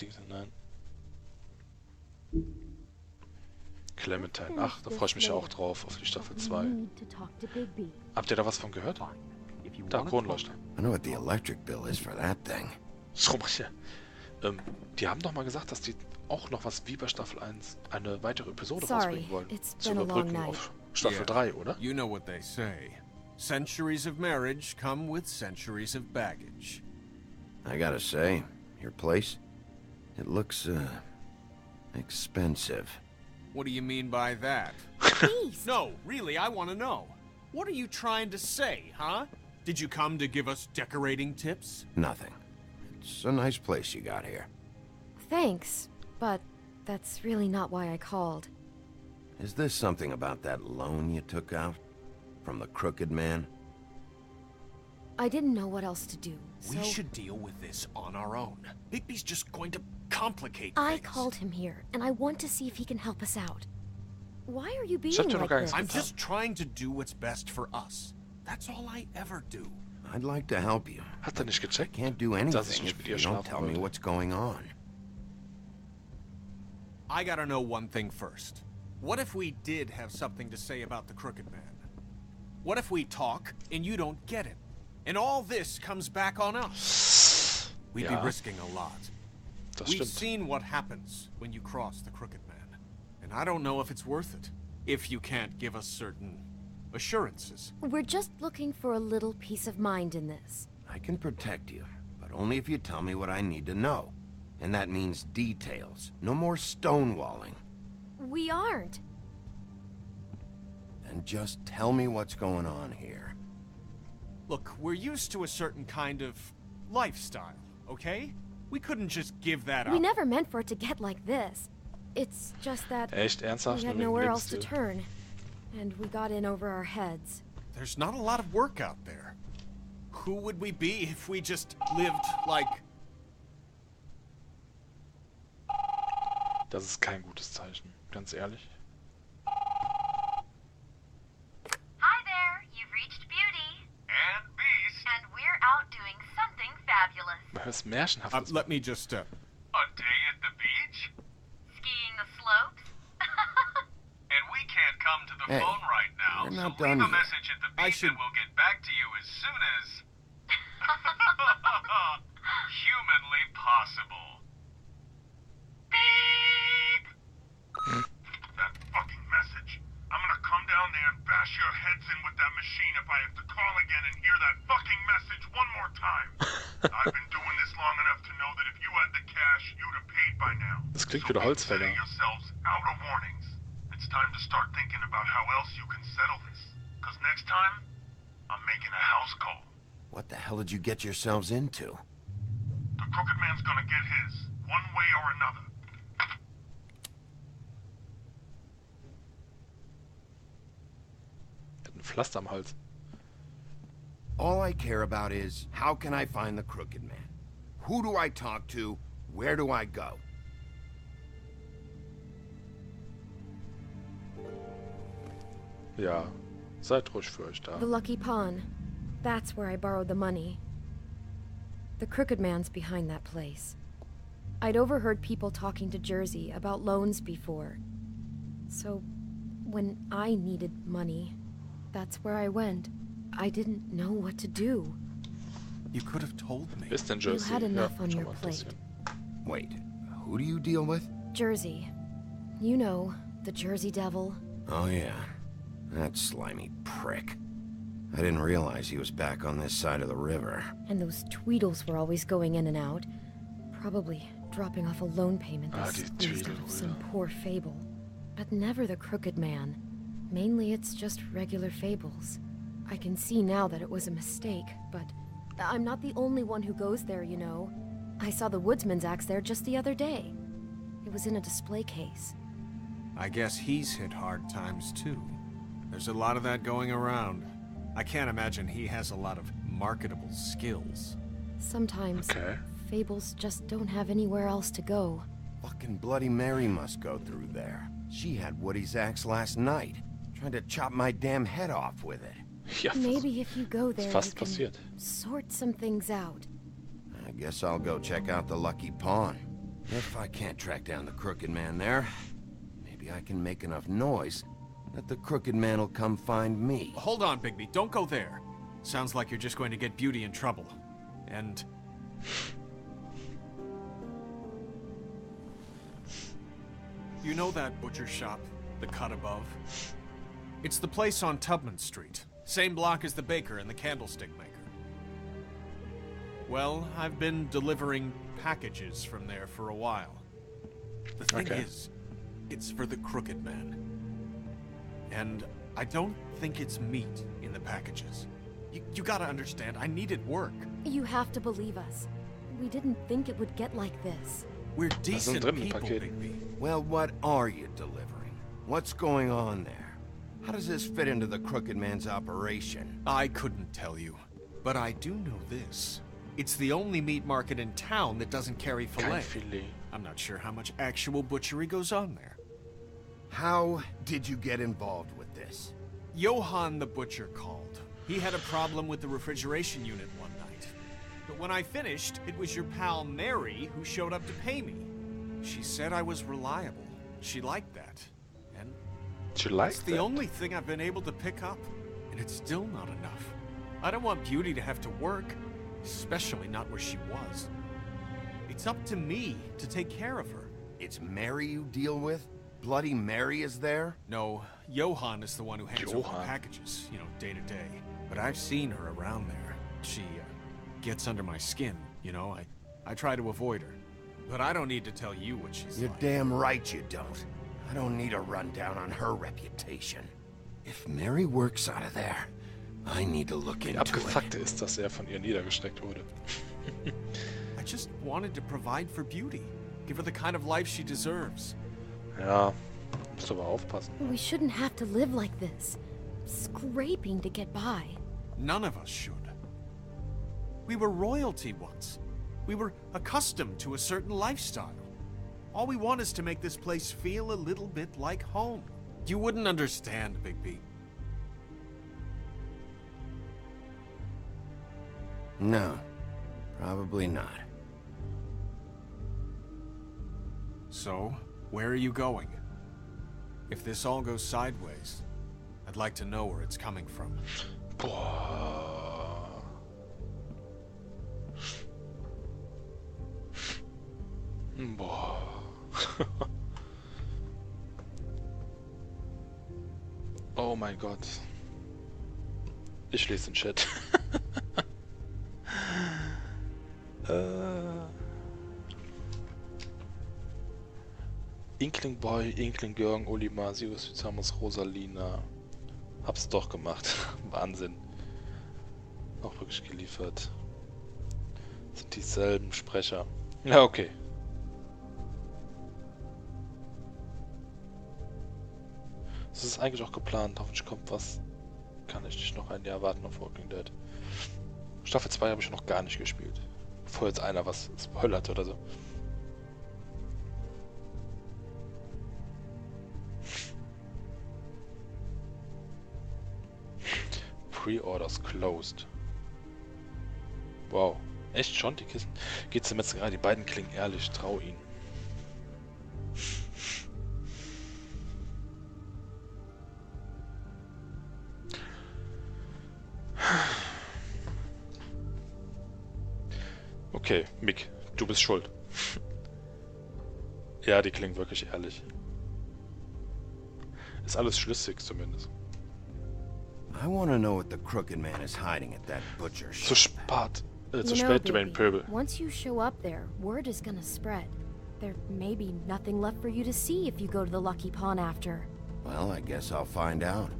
bestätigen. Nein. Clementine. Ach, da freue ich mich ja auch drauf, auf die Staffel 2. Habt ihr da was von gehört? Da, Kronleuchter. I know what the electric bill is for that thing. So, ja. Die haben doch mal gesagt, dass die auch noch was wie bei Staffel 1 eine weitere Episode rausbringen wollen. Zur Überbrückung auf Staffel 3, oder? You know what they say. Centuries of marriage come with centuries of baggage. I gotta say, your place, it looks, expensive. What do you mean by that? No, really, I want to know. What are you trying to say, huh? Did you come to give us decorating tips? Nothing. It's a nice place you got here. Thanks, but that's really not why I called. Is this something about that loan you took out? From the crooked man? I didn't know what else to do, so... We should deal with this on our own. Bigby's just going to complicate I things. called him here, and I want to see if he can help us out. Why are you being like this? I'm just trying to do what's best for us. That's all I ever do. I'd like to help you. Hat er nicht gecheckt? Can't do anything if you don't tell me what's going on. I gotta know one thing first. What if we did have something to say about the Crooked Man? What if we talk and you don't get it? And all this comes back on us? We'd be risking a lot. We've seen what happens when you cross the Crooked Man. And I don't know if it's worth it. If you can't give us certain assurances. We're just looking for a little peace of mind in this. I can protect you, but only if you tell me what I need to know. And that means details. No more stonewalling. We aren't. Then just tell me what's going on here. Look, we're used to a certain kind of lifestyle, okay? We couldn't just give that up. We never meant for it to get like this. It's just that Echt ernsthaft? we had nowhere else to turn. And we got in over our heads. There's not a lot of work out there. Who would we be if we just lived like... Das ist kein gutes Zeichen, ganz ehrlich. Hi there, you've reached Beauty. And Beast. And we're out doing something fabulous. Was Märchenhaftes. Let me just, A day at the beach? Skiing the slopes? And we can't come to the phone right now, we're so not leave done a yet. message at the beach and we'll get back to you as soon as... humanly possible. Beep! That fucking message. I'm gonna come down there and bash your heads in with that machine if I have to call again and hear that fucking message one more time. I've been doing this long enough to know that if you had the cash, you'd have paid by now. Das klingt wie der Holzfäller. Setting yourselves out of warnings. It's time to start thinking about how else you can settle this. Because next time, I'm making a house call. What the hell did you get yourselves into? The Crooked Man's gonna get his, one way or another. Hat ein Pflaster am Hals. All I care about is, how can I find the Crooked Man? Who do I talk to? Where do I go? Ja, seid ruhig für euch da. The Lucky Pawn. That's where I borrowed the money. The Crooked Man's behind that place. I'd overheard people talking to Jersey about loans before. So, when I needed money, that's where I went. I didn't know what to do. You could have told me. Ist denn You Jersey? had enough on schon your mal plate. interessiert. Wait, who do you deal with? Jersey. You know, the Jersey Devil. Oh yeah, that slimy prick. I didn't realize he was back on this side of the river. And those Tweedles were always going in and out. Probably dropping off a loan payment they die squeezed out of Tweedles, some ja. poor fable. But never the Crooked Man. Mainly it's just regular fables. I can see now that it was a mistake, but I'm not the only one who goes there, you know. I saw the woodsman's axe there just the other day. It was in a display case. I guess he's hit hard times too. There's a lot of that going around. I can't imagine he has a lot of marketable skills. Sometimes Okay. fables just don't have anywhere else to go. Fucking Bloody Mary must go through there. She had Woody's axe last night, trying to chop my damn head off with it. Ja, Maybe if you go there, you fast can passiert. sort some things out. I guess I'll go check out the Lucky Pawn. If I can't track down the Crooked Man there, maybe I can make enough noise that the Crooked Man will come find me. Hold on, Bigby. Don't go there. Sounds like you're just going to get Beauty in trouble. And... You know that butcher shop? The cut above? It's the place on Tubman Street. Same block as the baker and the candlestick maker. Well, I've been delivering packages from there for a while. The thing is, it's for the Crooked Man. And I don't think it's meat in the packages. You gotta understand, I needed work. You have to believe us. We didn't think it would get like this. We're decent people, Bigby. Well, what are you delivering? What's going on there? How does this fit into the Crooked Man's operation? I couldn't tell you, but I do know this. It's the only meat market in town that doesn't carry filet. I'm not sure how much actual butchery goes on there. How did you get involved with this? Johann the butcher called. He had a problem with the refrigeration unit one night. But when I finished, it was your pal Mary who showed up to pay me. She said I was reliable. She liked that. And that's the only thing I've been able to pick up. And it's still not enough. I don't want Beauty to have to work, especially not where she was. It's up to me to take care of her. It's Mary you deal with? Bloody Mary is there? No, Johann is the one who hands over the packages, you know, day to day. But I've seen her around there. She gets under my skin, you know. I try to avoid her. But I don't need to tell you what she's You're like. damn right you don't. I don't need a rundown on her reputation. If Mary works out of there, I need to look into Abgefuckte ist, dass von ihr niedergestreckt wurde. I just wanted to provide for Beauty. Give her the kind of life she deserves. Ja, musst aber aufpassen. We shouldn't have to live like this. Scraping to get by. None of us should. We were royalty once. We were accustomed to a certain lifestyle. All we want is to make this place feel a little bit like home. You wouldn't understand, Bigby. No, probably not. So, where are you going? If this all goes sideways, I'd like to know where it's coming from. Boah. Boah. Oh mein Gott. Ich lese den Chat. Inkling Boy, Inkling Jürgen, Olimar, Sirius Vizamus, Rosalina. Hab's doch gemacht. Wahnsinn. Auch wirklich geliefert. Sind dieselben Sprecher. Ja, okay. Das ist eigentlich auch geplant. Hoffentlich kommt was. Kann ich nicht noch ein Jahr warten auf Walking Dead. Staffel 2 habe ich noch gar nicht gespielt. Bevor jetzt einer was spoilert oder so. Pre-Orders closed. Wow. Echt schon? Die Kisten? Geht's dem jetzt gerade? Die beiden klingen ehrlich. Trau ihnen. Okay, Mick, du bist schuld. Ja, die klingen wirklich ehrlich. Ist alles schlüssig zumindest. I want to know what the Crooked Man is hiding at that butcher shop. Zu spät, du mein Pöbel. Once you show up there, word is gonna spread. There may be nothing left for you to see if you go to the Lucky Pawn after. Well, I guess I'll find out.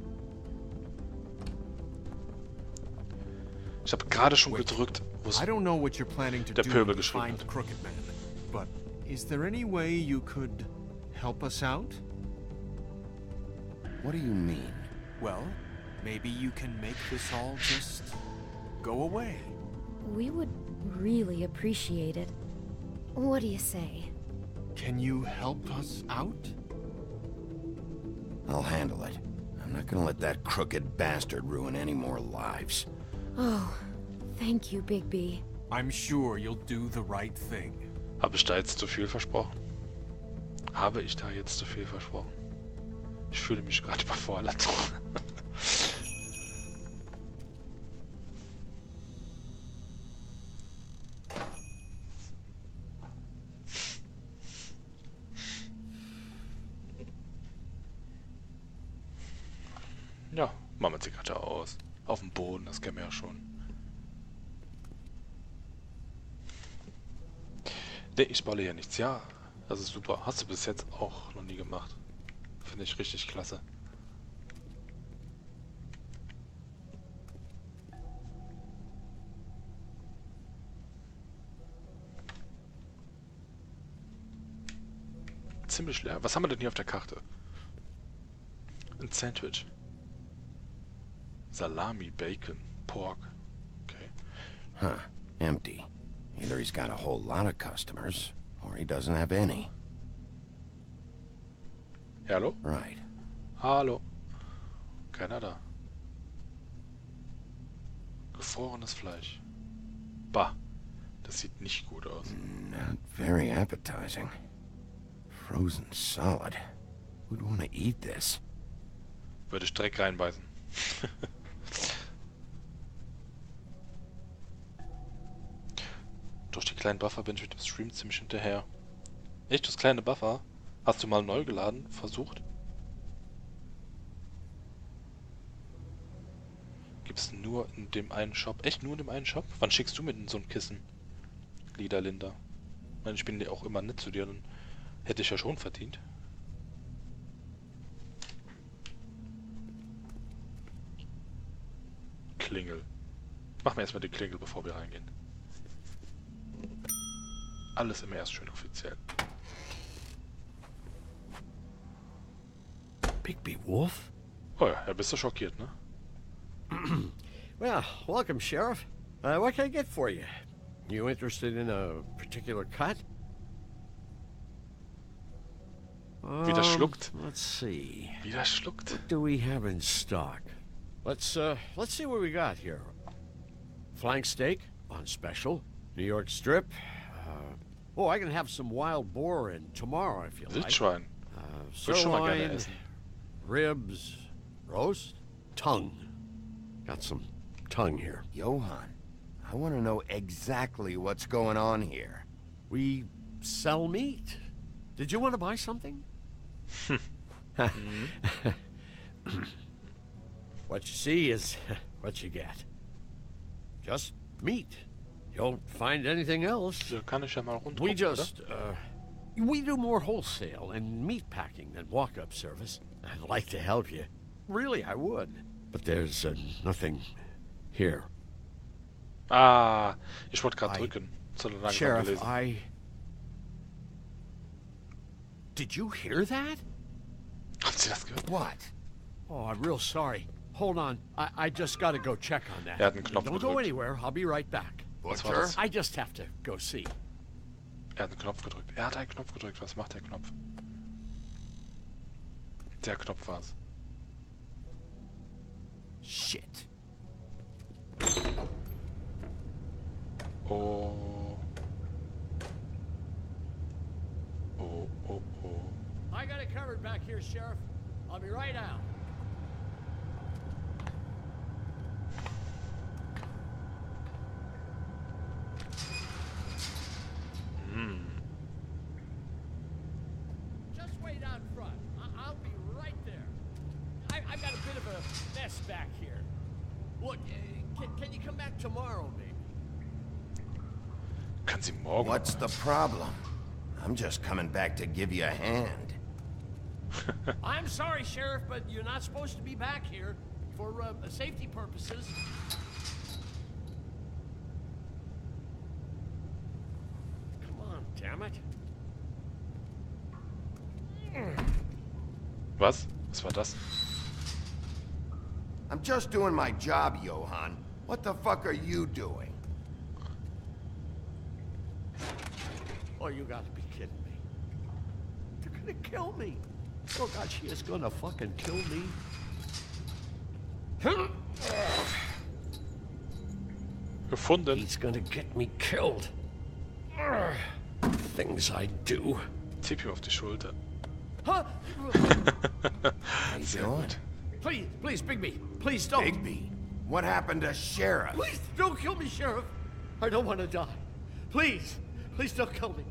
Ich habe gerade schon gedrückt, wo I don't know what you're planning to der do Pöbel to geschrieben find hat. Crooked Man, but is there any way you could help us out? What do you mean? Well, maybe you can make this all just go away. We would really appreciate it. What do you say? Can you help us out? I'll handle it. I'm not gonna let that crooked bastard ruin any more lives. Oh, thank you, Bigby. I'm sure you'll do the right thing. Habe ich da jetzt zu viel versprochen? Habe ich da jetzt zu viel versprochen? Ich fühle mich gerade überfordert. Ja, machen wir Zigarette aus. Auf dem Boden, das kennen wir ja schon. Ne, ich balle hier nichts. Ja, das ist super. Hast du bis jetzt auch noch nie gemacht. Finde ich richtig klasse. Ziemlich leer. Was haben wir denn hier auf der Karte? Ein Sandwich. Salami, Bacon, Pork. Okay. Huh. Empty. Either he's got a whole lot of customers, or he doesn't have any. Hallo? Right. Hallo. Keiner da. Gefrorenes Fleisch. Bah. Das sieht nicht gut aus. Not very appetizing. Frozen solid. Who'd want to eat this? Würde ich direkt reinbeißen. Durch die kleinen Buffer bin ich mit dem Stream ziemlich hinterher. Echt, das kleine Buffer? Hast du mal neu geladen? Versucht? Gibt's nur in dem einen Shop? Echt nur in dem einen Shop? Wann schickst du mir denn so ein Kissen? Lieder Linda. Ich meine, ich bin ja auch immer nett zu dir, dann hätte ich ja schon verdient. Klingel. Machen wir erstmal die Klingel, bevor wir reingehen. Alles immer erst schön offiziell. Bigby Wolf? Oh ja, bist du schockiert, ne? Well, welcome, Sheriff. What can I get for you? You interested in a particular cut? Wieder schluckt. Let's see. Wieder schluckt. What do we have in stock? Let's see what we got here. Flank steak on special. New York strip. Oh, I can have some wild boar in tomorrow if you like. Wildschwein. Würde schon mal gerne Sirloin, essen. ribs, roast, tongue. Got some tongue here. Johann, I want to know exactly what's going on here. We sell meat. Did you want to buy something? What you see is what you get. Just meat. You don't find anything else. Da kann ich ja mal runter. We just, we do more wholesale and meat packing than walk-up service. I'd like to help you. Really, I would. But there's nothing here. Ah, ich wollte gerade drücken. So lange Sheriff, gelesen. Did you hear that? Habt ihr das gehört? What? Oh, I'm real sorry. Hold on. I just gotta go check on that. Er hat einen Knopf Don't go gedrückt. anywhere. I'll be right back. Was war Butcher? das? I just have to go see. Er hat einen Knopf gedrückt. Er hat einen Knopf gedrückt. Was macht der Knopf? Der Knopf war's. Shit. Oh. Oh, oh, oh. I got it covered back here, Sheriff. I'll be right out. Just wait out front. I'll be right there. I've got a bit of a mess back here. Look, can you come back tomorrow, maybe? Kann sie morgen? What's the problem? I'm just coming back to give you a hand. I'm sorry, Sheriff, but you're not supposed to be back here for safety purposes. Come on, damn it. Was? Was war das? I'm just doing my job, Johann. What the fuck are you doing? Oh, you gotta be kidding me. They're gonna kill me. Oh, God, she is gonna fucking kill me. Gefunden. He's gonna get me killed. things I do. Tipp ihm auf die Schulter. Huh? How you doing? Please, please, Bigby, please don't. Bigby, what happened to Sheriff? Please don't kill me, Sheriff. I don't want to die. Please, please don't kill me.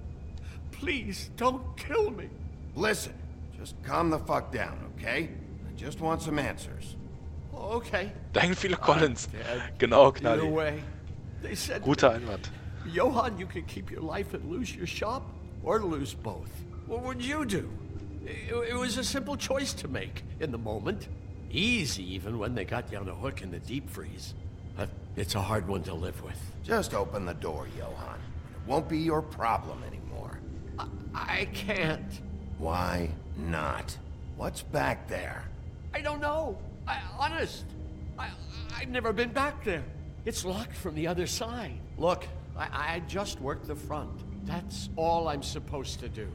Please don't kill me. Listen, just calm the fuck down, okay? I just want some answers. Oh, okay. Da hängen viele Collins. Dead. Genau, Either Knalli. way, they said, Guter Einwand. Johann, you can keep your life and lose your shop, or lose both. What would you do? It was a simple choice to make in the moment. Easy, even when they got you on a hook in the deep freeze. But it's a hard one to live with. Just open the door, Johann. It won't be your problem anymore. I can't. Why not? What's back there? I don't know. Honest. I've never been back there. It's locked from the other side. Look, I just worked the front. That's all I'm supposed to do.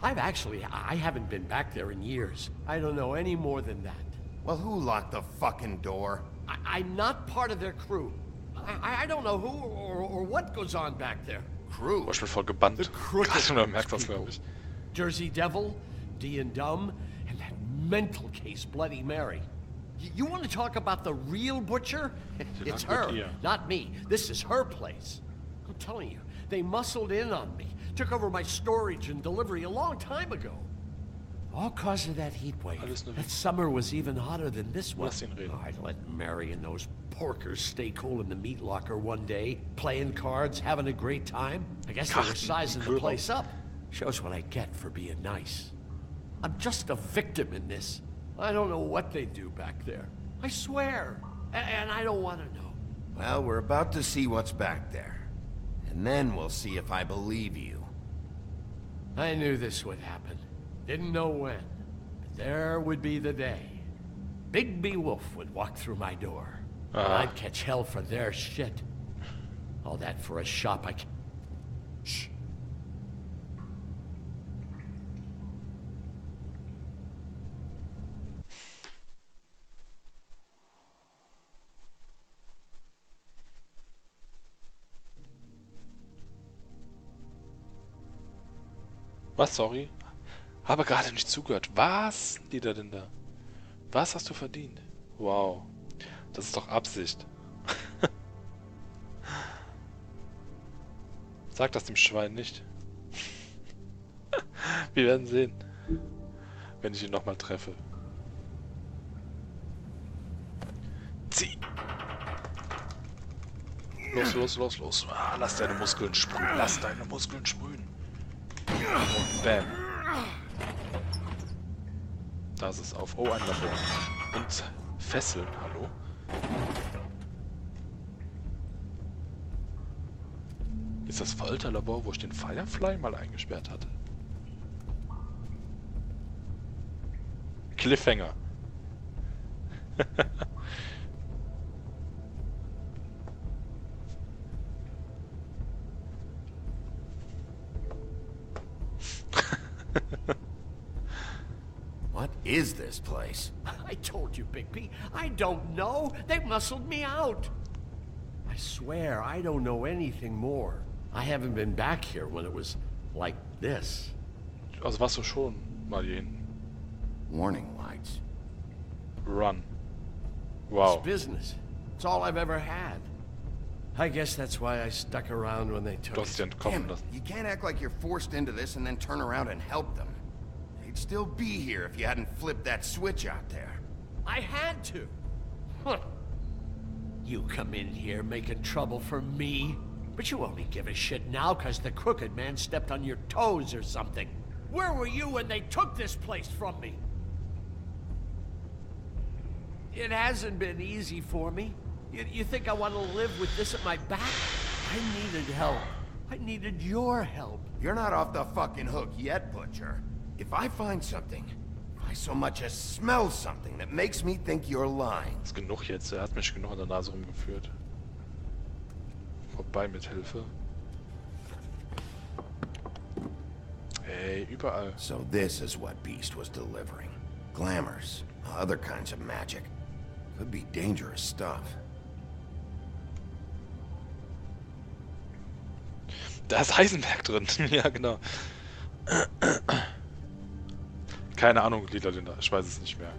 I haven't been back there in years. I don't know any more than that. Well, who locked the fucking door? I'm not part of their crew. I don't know who or what goes on back there. Crew? War schon voll gebannt. The crooked Krass, du merkst das, glaube ich. Jersey Devil, D and Dumb, and that mental case Bloody Mary. You want to talk about the real butcher? It's her, not me. This is her place. I'm telling you, they muscled in on me, took over my storage and delivery a long time ago. All cause of that heat wave. That summer was even hotter than this one. Lass ihn reden. I'd let Mary and those porkers stay cool in the meat locker one day, playing cards, having a great time. I guess they were Karten, sizing the Kühlraum. place up. Shows what I get for being nice. I'm just a victim in this. I don't know what they do back there. I swear. And I don't want to know. Well, we're about to see what's back there. And then we'll see if I believe you. I knew this would happen. Didn't know when. But there would be the day. Bigby Wolf would walk through my door. And I'd catch hell for their shit. All that for a shop I Shh. Was, sorry? Habe gerade nicht zugehört. Was liegt denn da? Was hast du verdient? Wow. Das ist doch Absicht. Sag das dem Schwein nicht. Wir werden sehen. Wenn ich ihn nochmal treffe. Zieh! Los, los, los, los. Ah, lass deine Muskeln sprühen. Lass deine Muskeln sprühen. Und bam. Da ist es auf. Oh, ein Labor. Und Fesseln, hallo? Ist das Folterlabor, wo ich den Firefly mal eingesperrt hatte? Cliffhanger. What is this place? I told you, Bigby. I don't know. They muscled me out. I swear, I don't know anything more. I haven't been back here when it was like this. Also warst du schon mal hier hinten. Warning lights. Run. Wow. It's business. It's all I've ever had. I guess that's why I stuck around when they took Du hast it. dich entkommen Damn, lassen. you can't act like you're forced into this and then turn around and help them. They'd still be here if you hadn't flipped that switch out there. I had to. Huh. You come in here making trouble for me, but you only give a shit now because the crooked man stepped on your toes or something. Where were you when they took this place from me? It hasn't been easy for me. You think I want to live with this at my back? I needed help. I needed your help. You're not off the fucking hook yet, Butcher. If I find something, if I so much as smell something that makes me think you're lying. Ist genug jetzt. Er hat mich genug an der Nase rumgeführt. Vorbei mit Hilfe. Hey, überall. So this is what Beast was delivering. Glamours, other kinds of magic. Could be dangerous stuff. Da ist Heisenberg drin. Ja, genau. Keine Ahnung, Lieder, ich weiß es nicht mehr.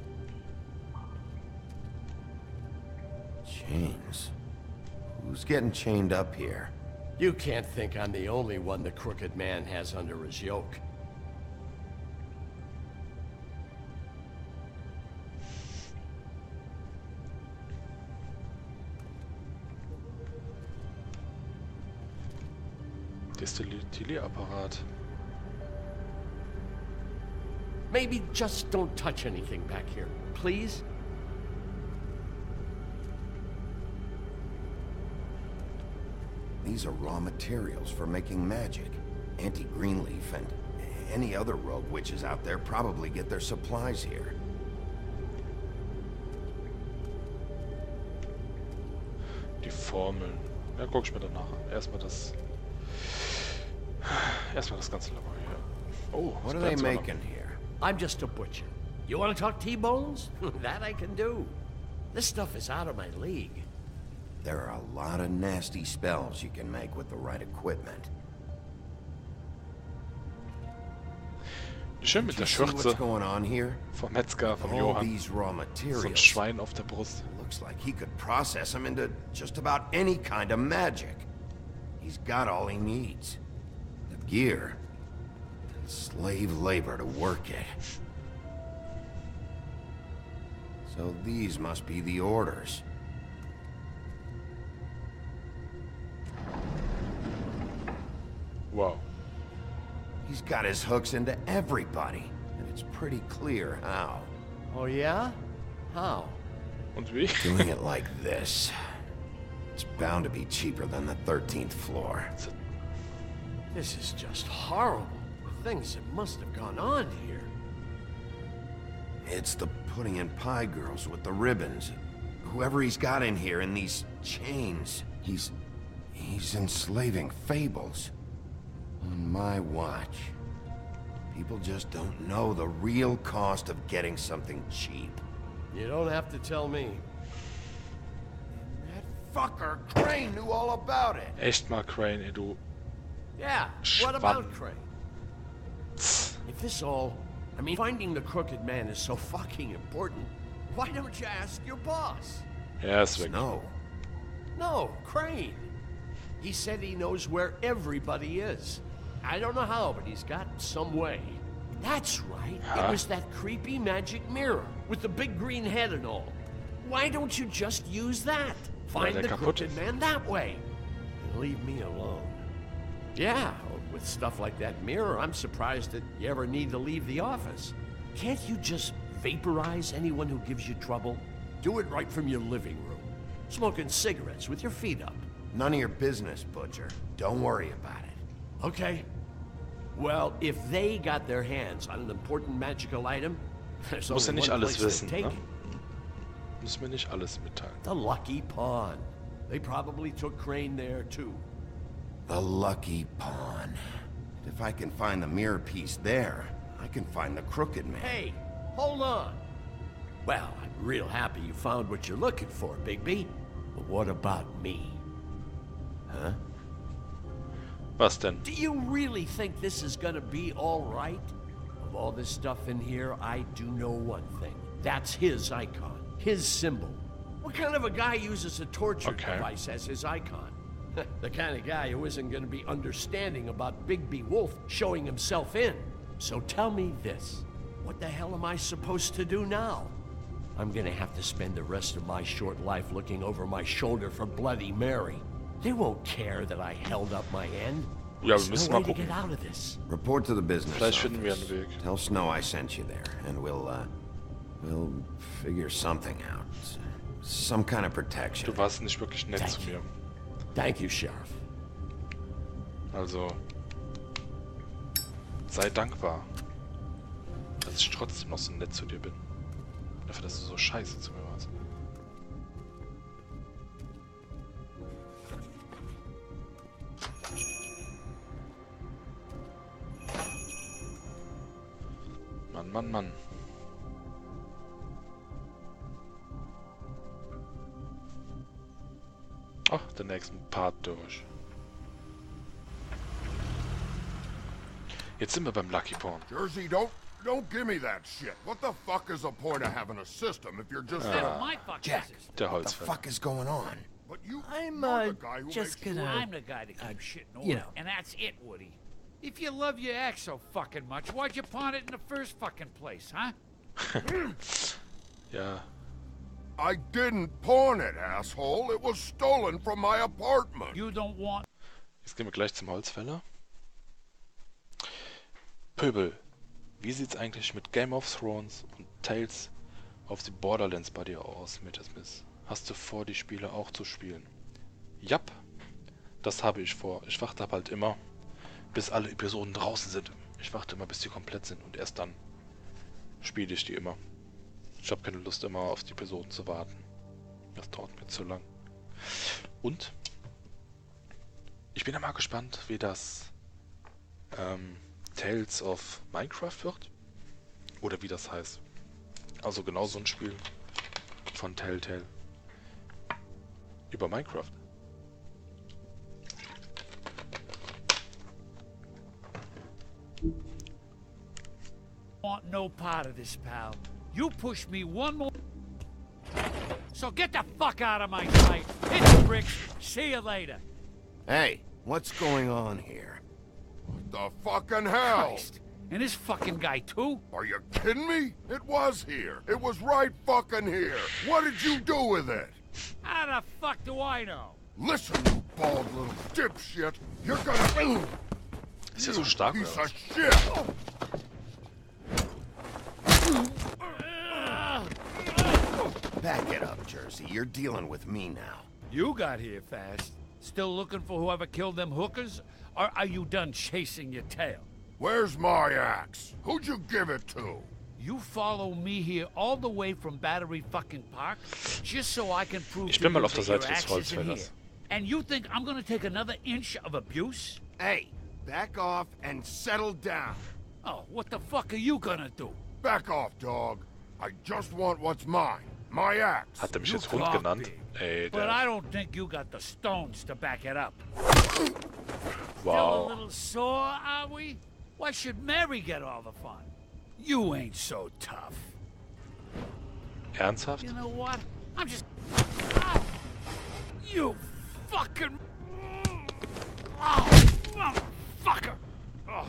Chains. Who's getting chained up here? You can't think I'm the only one the Crooked Man has under his yoke. Destillierapparat. Maybe just don't touch anything back here, please? These are raw materials for making magic. Auntie Greenleaf and any other rogue witches out there probably get their supplies here. Die Formeln. Ja, guck ich mir danach an. Erstmal das ganze Labor hier. Oh, What are they making here? I'm just a butcher. You want to talk T-bones? That I can do. This stuff is out of my league. There are a lot of nasty spells you can make with the right equipment. Schön mit der See what's Schürze going on here? vom Metzger, vom All Johann. these raw So ein materials. Schwein auf der Brust. Looks like he could process them into just about any kind of magic. He's got all he needs. The gear. And slave labor to work it. So these must be the orders. Wow. He's got his hooks into everybody, and it's pretty clear how. Oh yeah? How? Und wie? Doing it like this. It's bound to be cheaper than the 13th floor. This is just horrible. The things that must have gone on here. It's the pudding and pie girls with the ribbons. Whoever he's got in here in these chains, he's enslaving fables. On my watch. People just don't know the real cost of getting something cheap. You don't have to tell me. That fucker Crane knew all about it. Echt mal, Crane, ey, du. Yeah, what Schwamm. about Crane? If this all... I mean, finding the Crooked Man is so fucking important, why don't you ask your boss? Er ist weg. No. No, Crane. He said he knows where everybody is. I don't know how, but he's got some way. That's right. It was that creepy magic mirror with the big green head and all. Why don't you just use that? Find der the kaputt Crooked ist. Man that way. And leave me alone. Yeah, with stuff like that mirror, I'm surprised that you ever need to leave the office. Can't you just vaporize anyone who gives you trouble? Do it right from your living room. Smoking cigarettes with your feet up. None of your business, Butcher. Don't worry about it. Okay. Well, if they got their hands on an important magical item, there's Muss ja only nicht one alles place wissen, they'd take ne? it. Muss mir nicht alles mitteilen. The Lucky Pawn. They probably took Crane there, too. The Lucky Pawn. If I can find the mirror piece there, I can find the Crooked Man. Hey, hold on. Well, I'm real happy you found what you're looking for, Bigby. But what about me? Huh? Was denn? Do you really think this is gonna be all right? Of all this stuff in here, I do know one thing. That's his icon, his symbol. What kind of a guy uses a torture device as his icon? The kind of guy who isn't gonna be understanding about Bigby Wolf showing himself in. So tell me this. What the hell am I supposed to do now? I'm gonna have to spend the rest of my short life looking over my shoulder for Bloody Mary. They won't care that I held up my end. Ja, wir There's müssen no mal way to gucken. get out of this. Report to the business Vielleicht finden wir office. einen Weg. Tell Snow I sent you there, and we'll figure something out. Some kind of protection. Du warst nicht wirklich nett zu mir. Thank you, Sheriff. Also, sei dankbar, dass ich trotzdem noch so nett zu dir bin. Dafür, dass du so scheiße zu mir warst. Mann, Mann, Mann. Ach, den nächsten Part durch. Jetzt sind wir beim Lucky Porn. Jersey, don't give me that shit. What the fuck is the point of having a system if you're just gonna... My fucking Jack, business. Der what the Holzfäller. fuck is going on? But you're I'm the guy who just makes gonna. I'm the guy that keeps shitting over. you know. And that's it, Woody. If you love your ex so fucking much, why'd you pawn it in the first fucking place, huh? Ja. I didn't pawn it, asshole. It was stolen from my apartment. You don't want... Jetzt gehen wir gleich zum Holzfäller. Pöbel, wie sieht's eigentlich mit Game of Thrones und Tales of the Borderlands bei dir aus, Mr. Smith? Hast du vor, die Spiele auch zu spielen? Jap, das habe ich vor. Ich warte halt immer, bis alle Episoden draußen sind. Ich warte immer, bis die komplett sind und erst dann spiele ich die immer. Ich habe keine Lust, immer auf die Episoden zu warten. Das dauert mir zu lang. Und ich bin ja mal gespannt, wie das Tales of Minecraft wird. Oder wie das heißt. Also genau so ein Spiel von Telltale. Über Minecraft. Want no part of this, pal. You push me one more... So get the fuck out of my sight. Hit the bricks. See you later. Hey, what's going on here? What the fucking hell? Christ. And this fucking guy, too? Are you kidding me? It was here. It was right fucking here. What did you do with it? How the fuck do I know? Listen, you bald little dipshit. You're gonna... Ist ja so stark, Piece oder? of shit. Back it up, Jersey. You're dealing with me now. You got here fast. Still looking for whoever killed them hookers? Or are you done chasing your tail? Where's my axe? Who'd you give it to? You follow me here all the way from Battery fucking Park just so I can prove Ich to bin mal you auf der that your Seite des axe isn't here. Holzfällers. And you think I'm gonna take another inch of abuse? Hey, back off and settle down. Oh, what the fuck are you gonna do? Back off, dog. I just want what's mine. My axe. Hat er mich You jetzt Hund talk genannt? big, Ey, But I der... don't think you got the stones to back it up. Still a Wow. little sore, are we? Why should Mary get all the fun? You ain't so tough. Ernsthaft? You know what? I'm just... Ah! You fucking... Oh, motherfucker! Oh.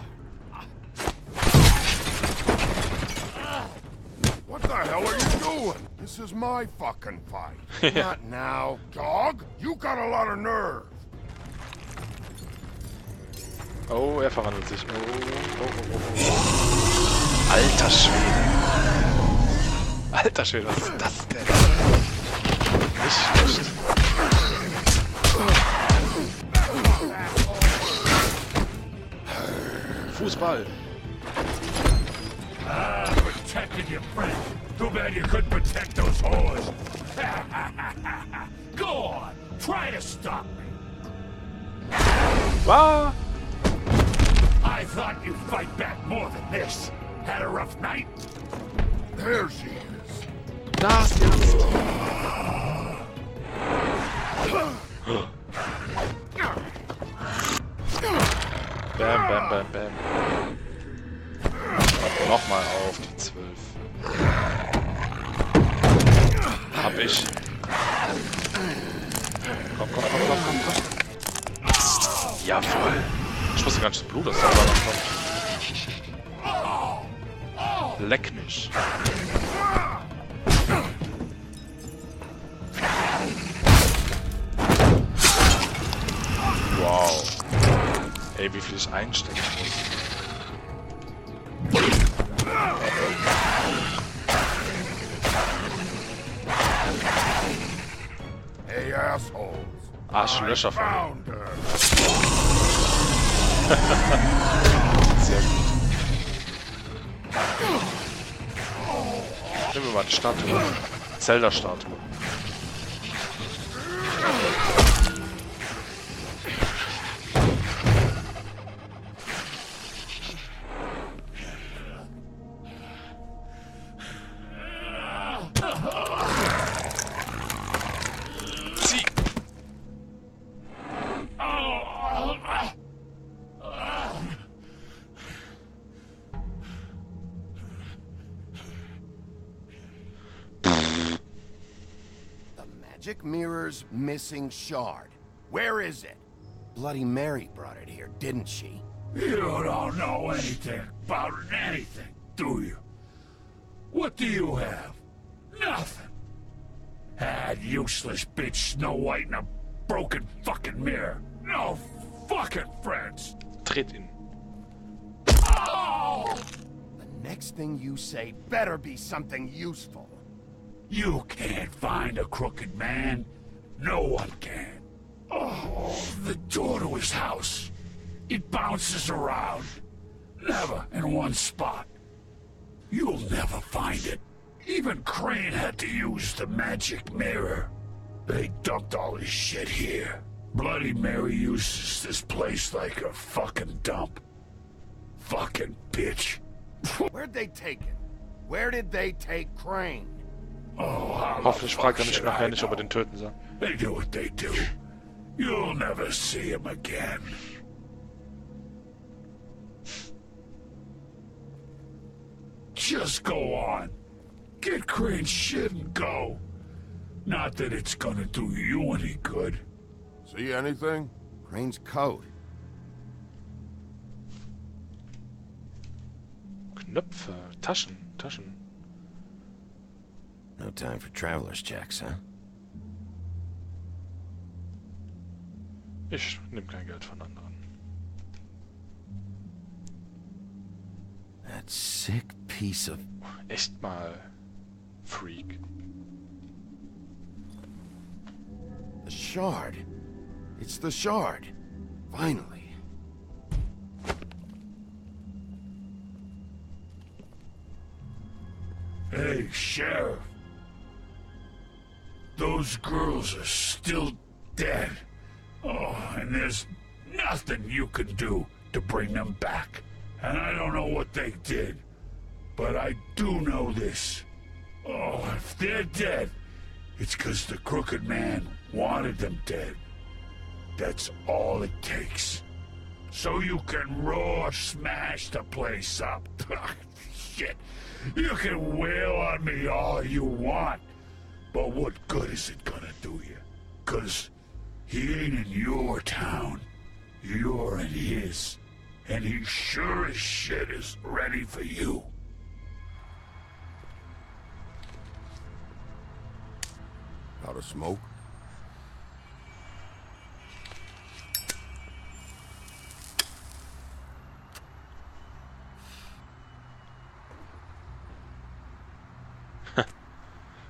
What the hell are you doing? This is my fucking fight. Not now. Dog, you got a lot of nerve. Oh, er verwandelt sich. Oh. Alter Schwede. Alter Schwede, was ist das denn? Nicht schlecht. Fußball. Protected your friend. Too bad you couldn't protect those whores. Go on, try to stop me. Wow. I thought you'd fight back more than this. Had a rough night? There she is. Das ist... Bam, bam, bam, bam. Nochmal auf die 12. Hab ich. Komm. Jawohl. Ich wusste gar nicht, das Blut, das da kommt. Leck mich. Wow. Ey, wie viel ich einstecken muss. Hey, assholes. Arschlöcher von mir. Found her. Sehr gut. Nehmen wir mal die Statue. Zelda-Statue. Zieh! Magic mirror's missing shard. Where is it? Bloody Mary brought it here, didn't she? You don't know anything about anything, do you? What do you have? Nothing. That useless bitch Snow White and a broken fucking mirror. No fucking friends. Tritt ihn. Oh! The next thing you say better be something useful. You can't find a crooked man. No one can. Oh, the door to his house. It bounces around. Never in one spot. You'll never find it. Even Crane had to use the magic mirror. They dumped all his shit here. Bloody Mary uses this place like a fucking dump. Fucking bitch. Where'd they take it? Where did they take Crane? Oh, how Hoffentlich the fragt fuck mich should nachher I nicht, ob know? den töten soll. They do what they do. You'll never see him again. Just go on. Get Crane's shit and go. Not that it's gonna do you any good. See anything? Crane's coat. Knöpfe, Taschen, Taschen. No time for traveler's checks, huh? Ich nehme kein Geld von anderen. That sick piece of... Echt mal, Freak. The shard. It's the shard. Finally. Hey, Sheriff. Those girls are still dead. Oh, and there's nothing you can do to bring them back. And I don't know what they did, but I do know this. Oh, if they're dead, it's 'cause the Crooked Man wanted them dead. That's all it takes. So you can roar smash the place up. Shit. You can wail on me all you want, but what good is it gonna do you? 'Cause he ain't in your town. You're in his. And he sure as shit is ready for you. Out of smoke?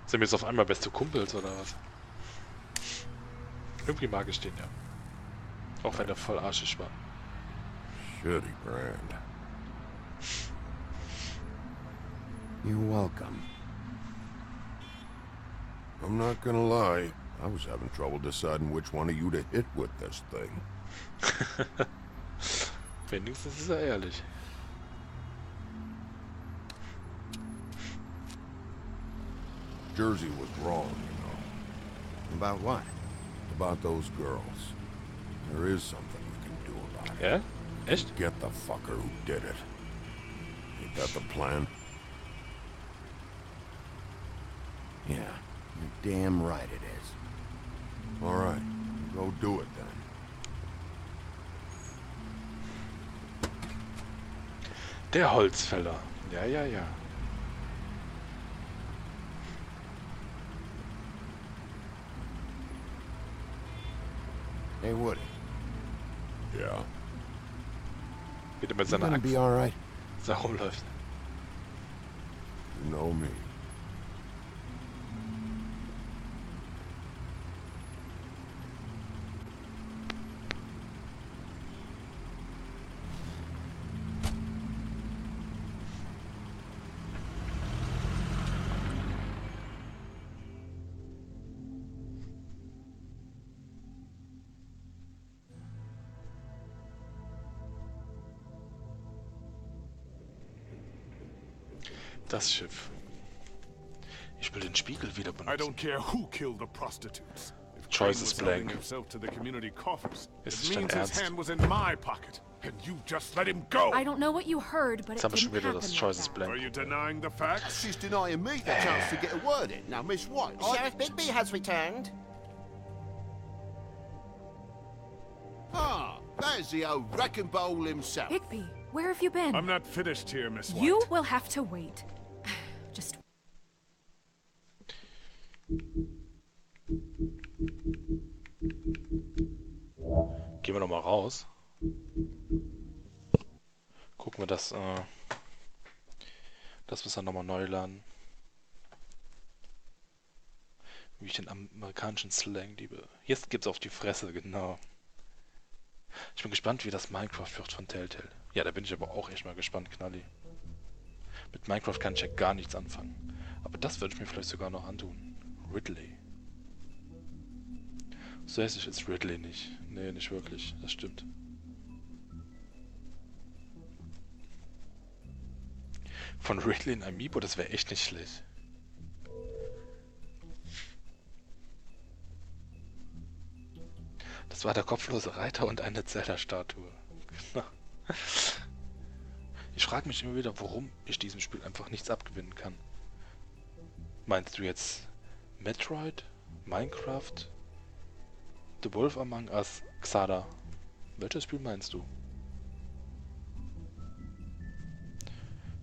Sind wir jetzt auf einmal beste Kumpels oder was? Irgendwie mag ich den ja. Auch wenn er voll arschig war. Shitty brand. You're welcome. I'm not gonna lie. I was having trouble deciding which one of you to hit with this thing. Wenigstens ist er ehrlich. Jersey was wrong, you know. About what? About those girls. There is something you can do about it. Ja? Echt? Get the fucker who did it. Ain't that the plan? Yeah, you're damn right it is. All right, go do it then. Der Holzfäller. Ja, ja, ja. Hey, Woody. Yeah? Wie der mit You seiner gonna Axt be all right? da rumläuft. You know me. Das Schiff. Ich will den Spiegel wieder I don't benutzen. care who killed the prostitutes. If Choice Crane is was helping blank. himself to the community coffers, Ist it es dein means his Ernst? hand was in my pocket. and you just let him go. I don't know what you heard, but Jetzt it haben wir schon didn't wieder happen das like Choices that. Blank. Are you denying the facts? She's denying me the chance to get a word in. Now, Miss White, Sheriff Bigby has returned. Ah, there's the old wrecking bowl himself. Bigby, where have you been? I'm not finished here, Miss White. You will have to wait. Just Gehen wir noch mal raus. Gucken wir das, das müssen wir nochmal neu laden. Wie ich den amerikanischen Slang liebe. Jetzt gibt's auf die Fresse, genau. Ich bin gespannt, wie das Minecraft wird von Telltale. Ja, da bin ich aber auch echt mal gespannt, Knalli. Mit Minecraft kann ich ja gar nichts anfangen. Aber das würde ich mir vielleicht sogar noch antun. Ridley. So hässlich ist Ridley nicht. Nee, nicht wirklich. Das stimmt. Von Ridley in Amiibo, das wäre echt nicht schlecht. Das war der kopflose Reiter und eine Zelda-Statue. Ich frage mich immer wieder, warum ich diesem Spiel einfach nichts abgewinnen kann. Meinst du jetzt Metroid, Minecraft, The Wolf Among Us, Xada? Welches Spiel meinst du?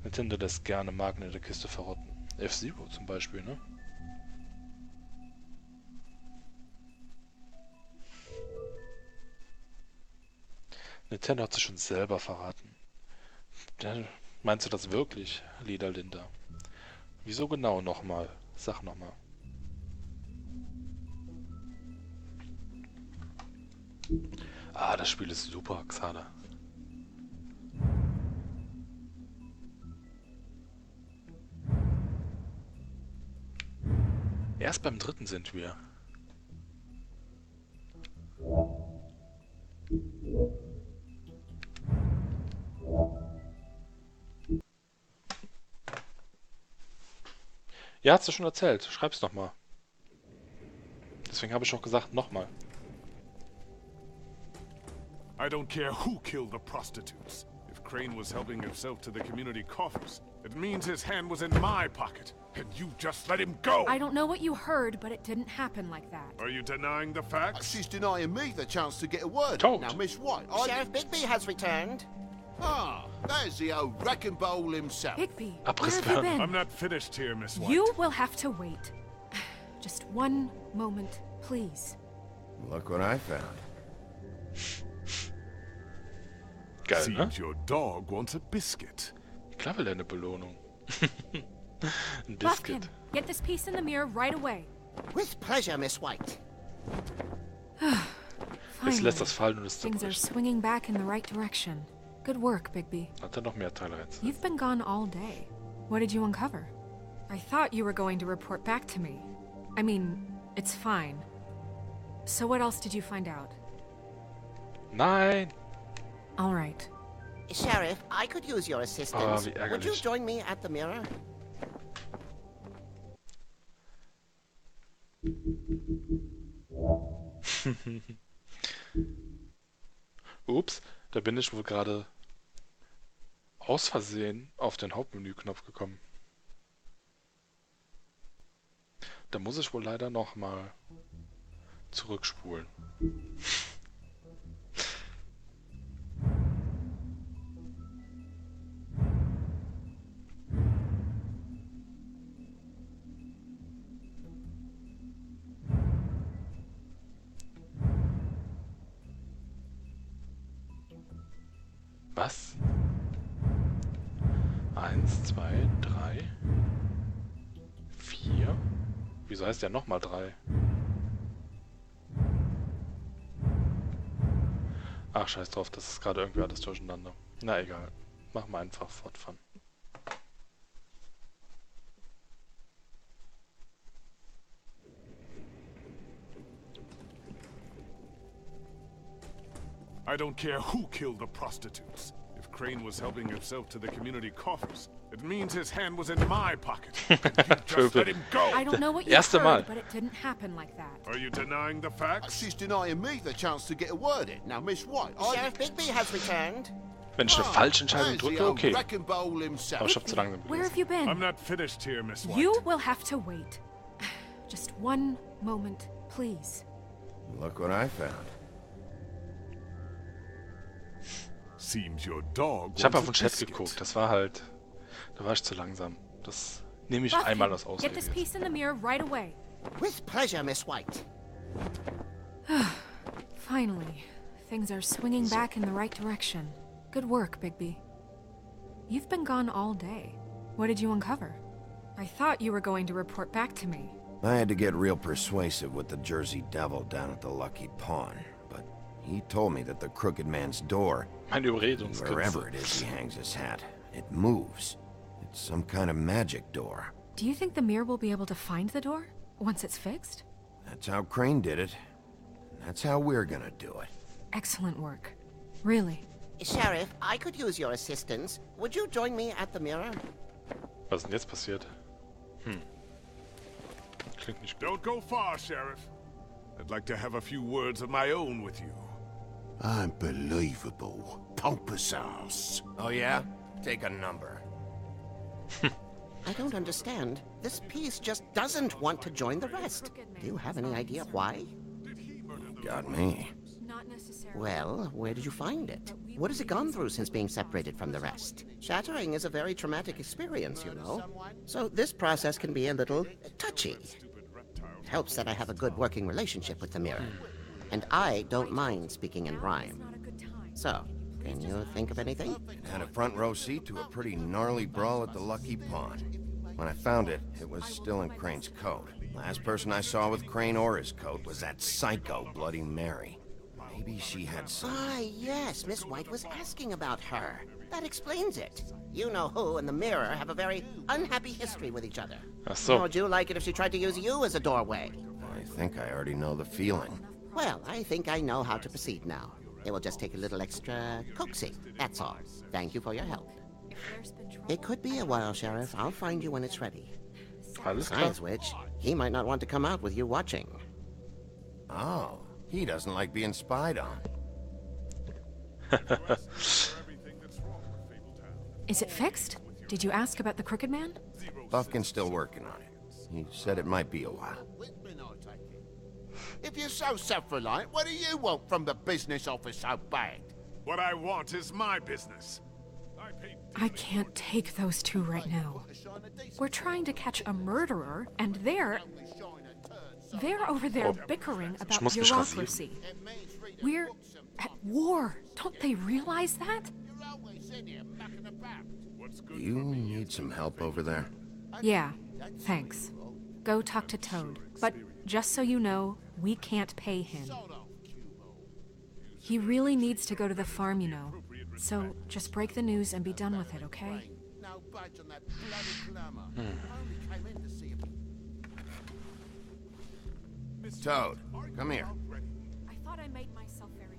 Nintendo lässt gerne Marken in der Kiste verrotten. F-Zero zum Beispiel, ne? Nintendo hat sich schon selber verraten. Meinst du das wirklich, Lieder Linda? Wieso genau nochmal? Sag nochmal. Ah, das Spiel ist super, Xana. Erst beim dritten sind wir. Ja, hast du schon erzählt. Schreib's nochmal. Deswegen habe ich auch gesagt, nochmal. I don't care who killed the prostitutes. If Crane was helping himself to the community coffers, it means his hand was in my pocket, and you just let him go! I don't know what you heard, but it didn't happen like that. Are you denying the facts? She's denying me the chance to get a word in. Told. Now, Miss White, Sheriff Bigby has returned. Ah, there's the old wrecking bowl himself. Bigby, where Abriss have you werden. I'm been? not finished here, Miss White. You will have to wait. Just one moment, please. Look what I found. Geil, ne? Seems your dog wants a biscuit. Klar will er eine Belohnung. Ein Buffkin, Biscuit. get this piece in the mirror right away. With pleasure, Miss White. Jetzt Finally, lässt das fallen und es things are zerbricht. swinging back in the right direction. Good work, Bigby. Hat er noch mehr Teile rein? You've been gone all day. What did you uncover? I thought you were going to report back to me. I mean, it's fine. So what else did you find out? Nein! All right. Sheriff, I could use your assistance. wie Would you ärgerlich. join me at the mirror? Ups, da bin ich wohl gerade aus Versehen auf den Hauptmenüknopf gekommen. Da muss ich wohl leider nochmal zurückspulen. Was? 1, 2, 3, 4. Wieso heißt der nochmal 3? Ach, scheiß drauf, das ist gerade irgendwie alles durcheinander. Na egal. Machen wir einfach fortfahren. I don't care who killed the prostitutes. If Crane was helping himself to the community coffers. It means his hand was in my pocket. Just let him go! I don't know what you Erste Mal. heard, but it didn't happen like that. Are you denying the facts? She's denying me the chance to get a word in. Now, Miss White, Sheriff Bigby has returned. Wenn ich eine falsche Entscheidung there's the drücke, old okay. wrecking bowl himself. Aber ich hab zu lange Where gelesen. have you been? I'm not finished here, Miss White. You will have to wait. Just one moment, please. Look what I found. Seems your dog Ich habe auf wants den a Chat biscuit. geguckt, das war halt... Da war ich zu langsam. Das nehme ich Buffy, einmal als get this Ausrede. piece in the mirror right away. With pleasure, Miss White. Finally, things are swinging back in the right direction. Good work, Bigby. You've been gone all day. What did you uncover? I thought you were going to report back to me. I had to get real persuasive with the Jersey Devil down at the Lucky Pawn, but he told me that the Crooked Man's door, Meine Überredungskünste. wherever it is he hangs his hat, it moves. It's some kind of magic door. Do you think the mirror will be able to find the door once it's fixed? That's how Crane did it. And that's how we're gonna do it. Excellent work. Really. Sheriff, I could use your assistance. Would you join me at the mirror? Was ist denn jetzt passiert? Klingt nicht gut. Don't go far, Sheriff. I'd like to have a few words of my own with you. Unbelievable. Pompous ass. Oh yeah? Take a number. I don't understand. This piece just doesn't want to join the rest. Do you have any idea why? Got me. Not necessarily. Well, where did you find it? What has it gone through since being separated from the rest? Shattering is a very traumatic experience, you know. So this process can be a little touchy. It helps that I have a good working relationship with the mirror. And I don't mind speaking in rhyme. Not a good time. So, can you think of anything? Had a front row seat to a pretty gnarly brawl at the Lucky Pawn. When I found it, it was still in Crane's coat. Last person I saw with Crane or his coat was that psycho Bloody Mary. Maybe she had some... Ah, yes, Miss White was asking about her. That explains it. You know who and the mirror have a very unhappy history with each other. Ach so. How would you like it if she tried to use you as a doorway? I think I already know the feeling. Well, I think I know how to proceed now. It will just take a little extra coaxing, that's all. Thank you for your help. If there's been trouble, It could be a while, Sheriff. I'll find you when it's ready. Alles klar. Besides which, he might not want to come out with you watching. Oh, he doesn't like being spied on. is it fixed? Did you ask about the Crooked Man? Buffkin's still working on it. He said it might be a while. If you're so self-reliant, what do you want from the business office so bad? What I want is my business. I can't take those two right now. We're trying to catch a murderer, and they're over there bickering about muss mich bureaucracy. We're at war. Don't they realize that? Do you need some help over there? Yeah, thanks. Go talk to Toad. But just so you know, we can't pay him. He really needs to go to the farm, you know. So just break the news and be done with it, okay? No budge on that bloody glamour. Only came in to see him. Toad, come here. I thought I made myself very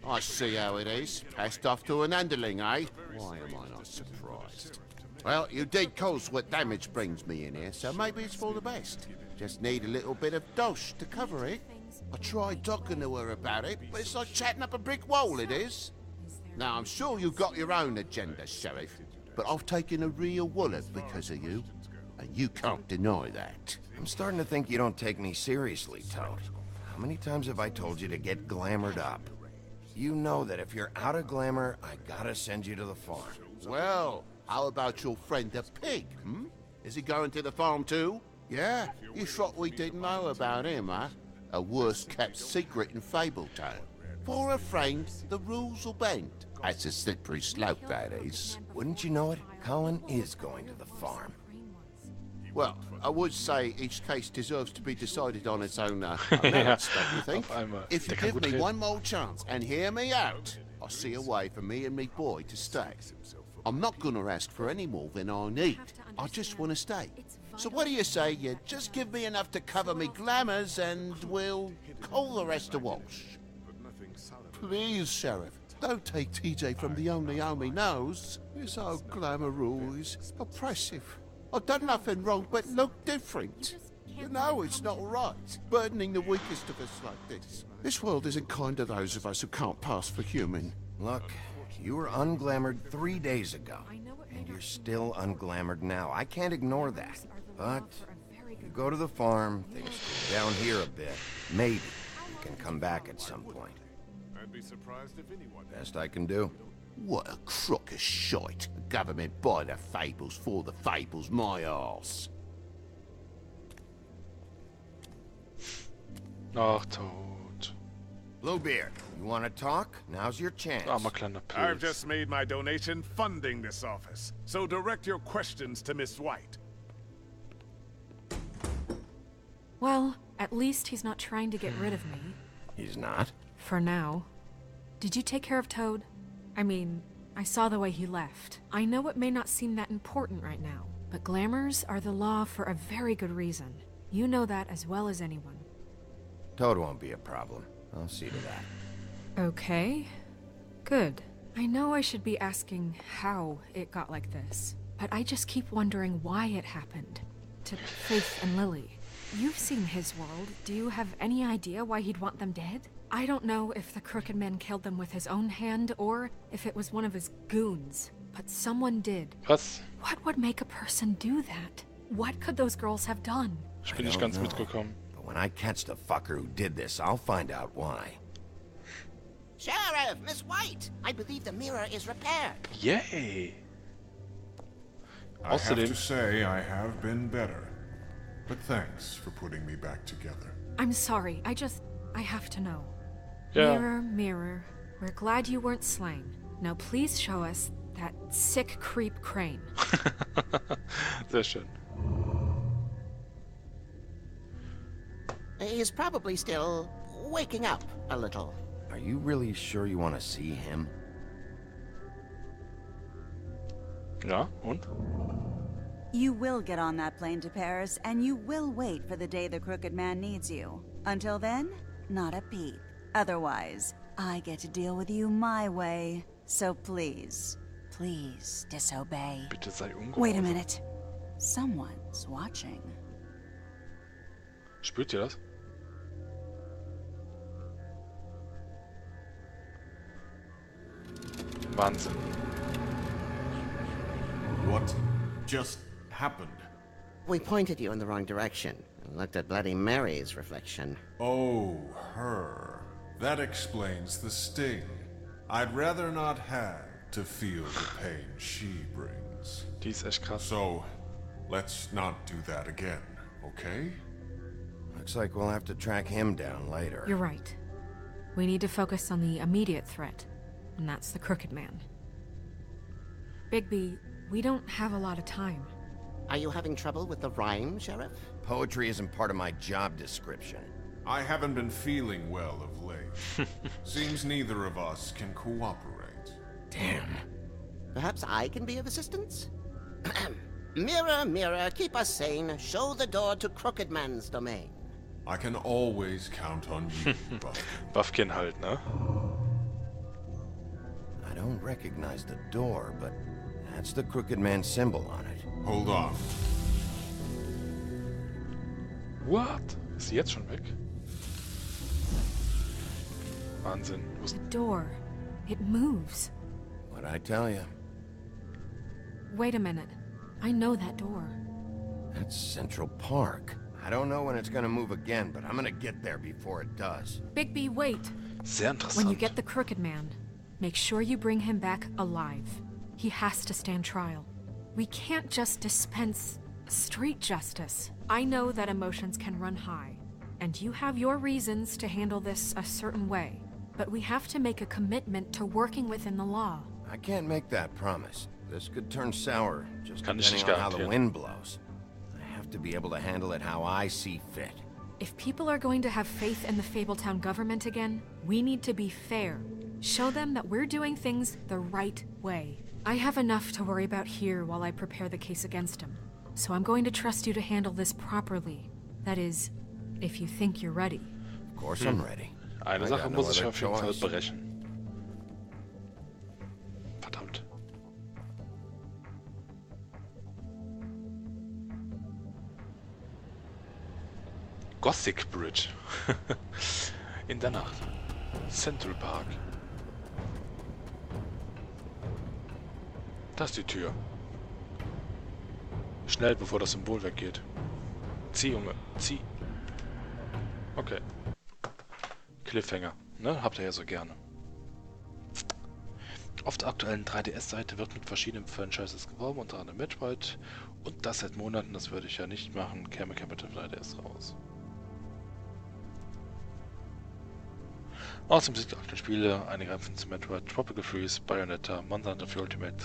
clear. I see how it is. Passed off to an underling, eh? Why am I not surprised? Well, you did cause what damage brings me in here, so maybe it's for the best. Just need a little bit of dosh to cover it. I tried talking to her about it, but it's like chatting up a brick wall, it is. Now, I'm sure you've got your own agenda, Sheriff, but I've taken a real wallet because of you, and you can't deny that. I'm starting to think you don't take me seriously, Toad. How many times have I told you to get glamored up? You know that if you're out of glamour, I gotta send you to the farm. Well, how about your friend the pig, hmm? Is he going to the farm too? Yeah? You thought we didn't know about him, huh? A worst-kept secret in Fabletown. For a friend, the rules will bend. That's a slippery slope, that is. Wouldn't you know it? Colin is going to the farm. Well, I would say each case deserves to be decided on its own merits, don't you think? Auf einmal. If you Der kann give gut me reden. one more chance and hear me out, I'll see a way for me and me boy to stay. I'm not gonna ask for any more than I need. I just want to stay. So what do you say you just give me enough to cover me glamours and we'll call the rest a wash? Please, Sheriff. don't take TJ from the only home he knows. It's so glamorous, oppressive. I've done nothing wrong but look different. You know it's not right, burdening the weakest of us like this. This world isn't kind to those of us who can't pass for human. Look, you were unglamoured 3 days ago, and you're still unglamoured now. I can't ignore that. But you go to the farm, things go down here a bit. Maybe you can come back at some point. I'd be surprised if anyone... Best I can do. What a crock of shite. The government by the fables for the fables, my arse. Ach, tot. Bluebeard, you want to talk? Now's your chance. Armer kleiner I've Pilz. just made my donation funding this office, so direct your questions to Miss White. Well, at least he's not trying to get rid of me. He's not? For now. Did you take care of Toad? I mean, I saw the way he left. I know it may not seem that important right now, but glamours are the law for a very good reason. You know that as well as anyone. Toad won't be a problem. I'll see to that. Okay. Good. I know I should be asking how it got like this, but I just keep wondering why it happened. To Faith and Lily. You've seen his world. Do you have any idea why he'd want them dead? I don't know if the Crooked Man killed them with his own hand or if it was one of his goons, but someone did. Was? What would make a person do that? What could those girls have done? Ich bin I nicht don't ganz know. mitgekommen. But when I catch the fucker who did this, I'll find out why. Sheriff, Miss White, I believe the mirror is repaired. Yay! I have Außerdem, to say I have been better. But thanks for putting me back together. I'm sorry, I have to know. ja, Mirror, mirror, we're glad you weren't slain. Now please show us that sick creep Crane. sehr schön. He's probably still waking up a little. Are you really sure you want to see him? Ja, und? You will get on that plane to Paris, and you will wait for the day the Crooked Man needs you. Until then, not a peep. Otherwise, I get to deal with you my way. So please, please disobey. Bitte sei ungehorsam. Wait a minute. Someone's watching. Spürt ihr das? Wahnsinn. What just happened? We pointed you in the wrong direction and looked at Bloody Mary's reflection. Oh, her. That explains the sting. I'd rather not have to feel the pain she brings. Die ist echt krass. So, let's not do that again, okay? Looks like we'll have to track him down later. You're right. We need to focus on the immediate threat, and that's the Crooked Man. Bigby, we don't have a lot of time. Are you having trouble with the rhyme, Sheriff? Poetry isn't part of my job description. I haven't been feeling well of late. Seems neither of us can cooperate. Damn. Perhaps I can be of assistance? Mirror, mirror, keep us sane. Show the door to Crooked Man's domain. I can always count on you, Buffy. Buffkin halt, ne? I don't recognize the door, but that's the Crooked Man symbol on it. Hold on. What? Ist sie jetzt schon weg? Wahnsinn. Wo ist... The door. It moves. What'd I tell you? Wait a minute. I know that door. That's Central Park. I don't know when it's gonna move again, but I'm gonna get there before it does. Bigby, wait. Sehr interessant. When you get the Crooked Man, make sure you bring him back alive. He has to stand trial. We can't just dispense street justice. I know that emotions can run high, and you have your reasons to handle this a certain way, but we have to make a commitment to working within the law. I can't make that promise. This could turn sour, just Kann ich depending nicht on how the garantieren. wind blows. I have to be able to handle it how I see fit. If people are going to have faith in the Fabletown government again, we need to be fair. Show them that we're doing things the right way. I have enough to worry about here while I prepare the case against him. So I'm going to trust you to handle this properly. That is, if you think you're ready. Of course I'm ready. Eine I Sache got no muss ich other auf jeden Fall choice. brechen. Gothic Bridge. In der Nacht. Central Park. Da ist die Tür. Schnell, bevor das Symbol weggeht. Zieh, Junge. Zieh. Okay. Cliffhanger. Ne? Habt ihr ja so gerne. Auf der aktuellen 3DS-Seite wird mit verschiedenen Franchises geworben, unter anderem Metroid. Und das seit Monaten, das würde ich ja nicht machen, käme Capital 3DS raus. Außerdem sind die aktuellen Spiele einige Referenzen zu Metroid, Tropical Freeze, Bayonetta, Monster Hunter für Ultimate.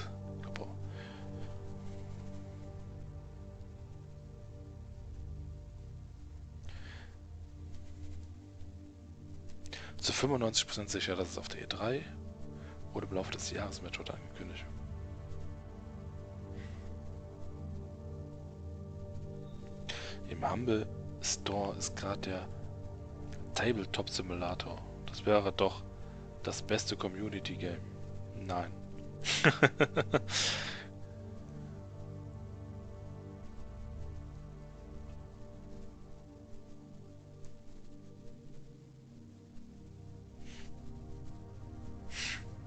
Zu 95% sicher, dass es auf der E3 oder im Laufe des Jahres Metroid angekündigt. Im Humble Store ist gerade der Tabletop Simulator. Das wäre doch das beste Community Game. Nein.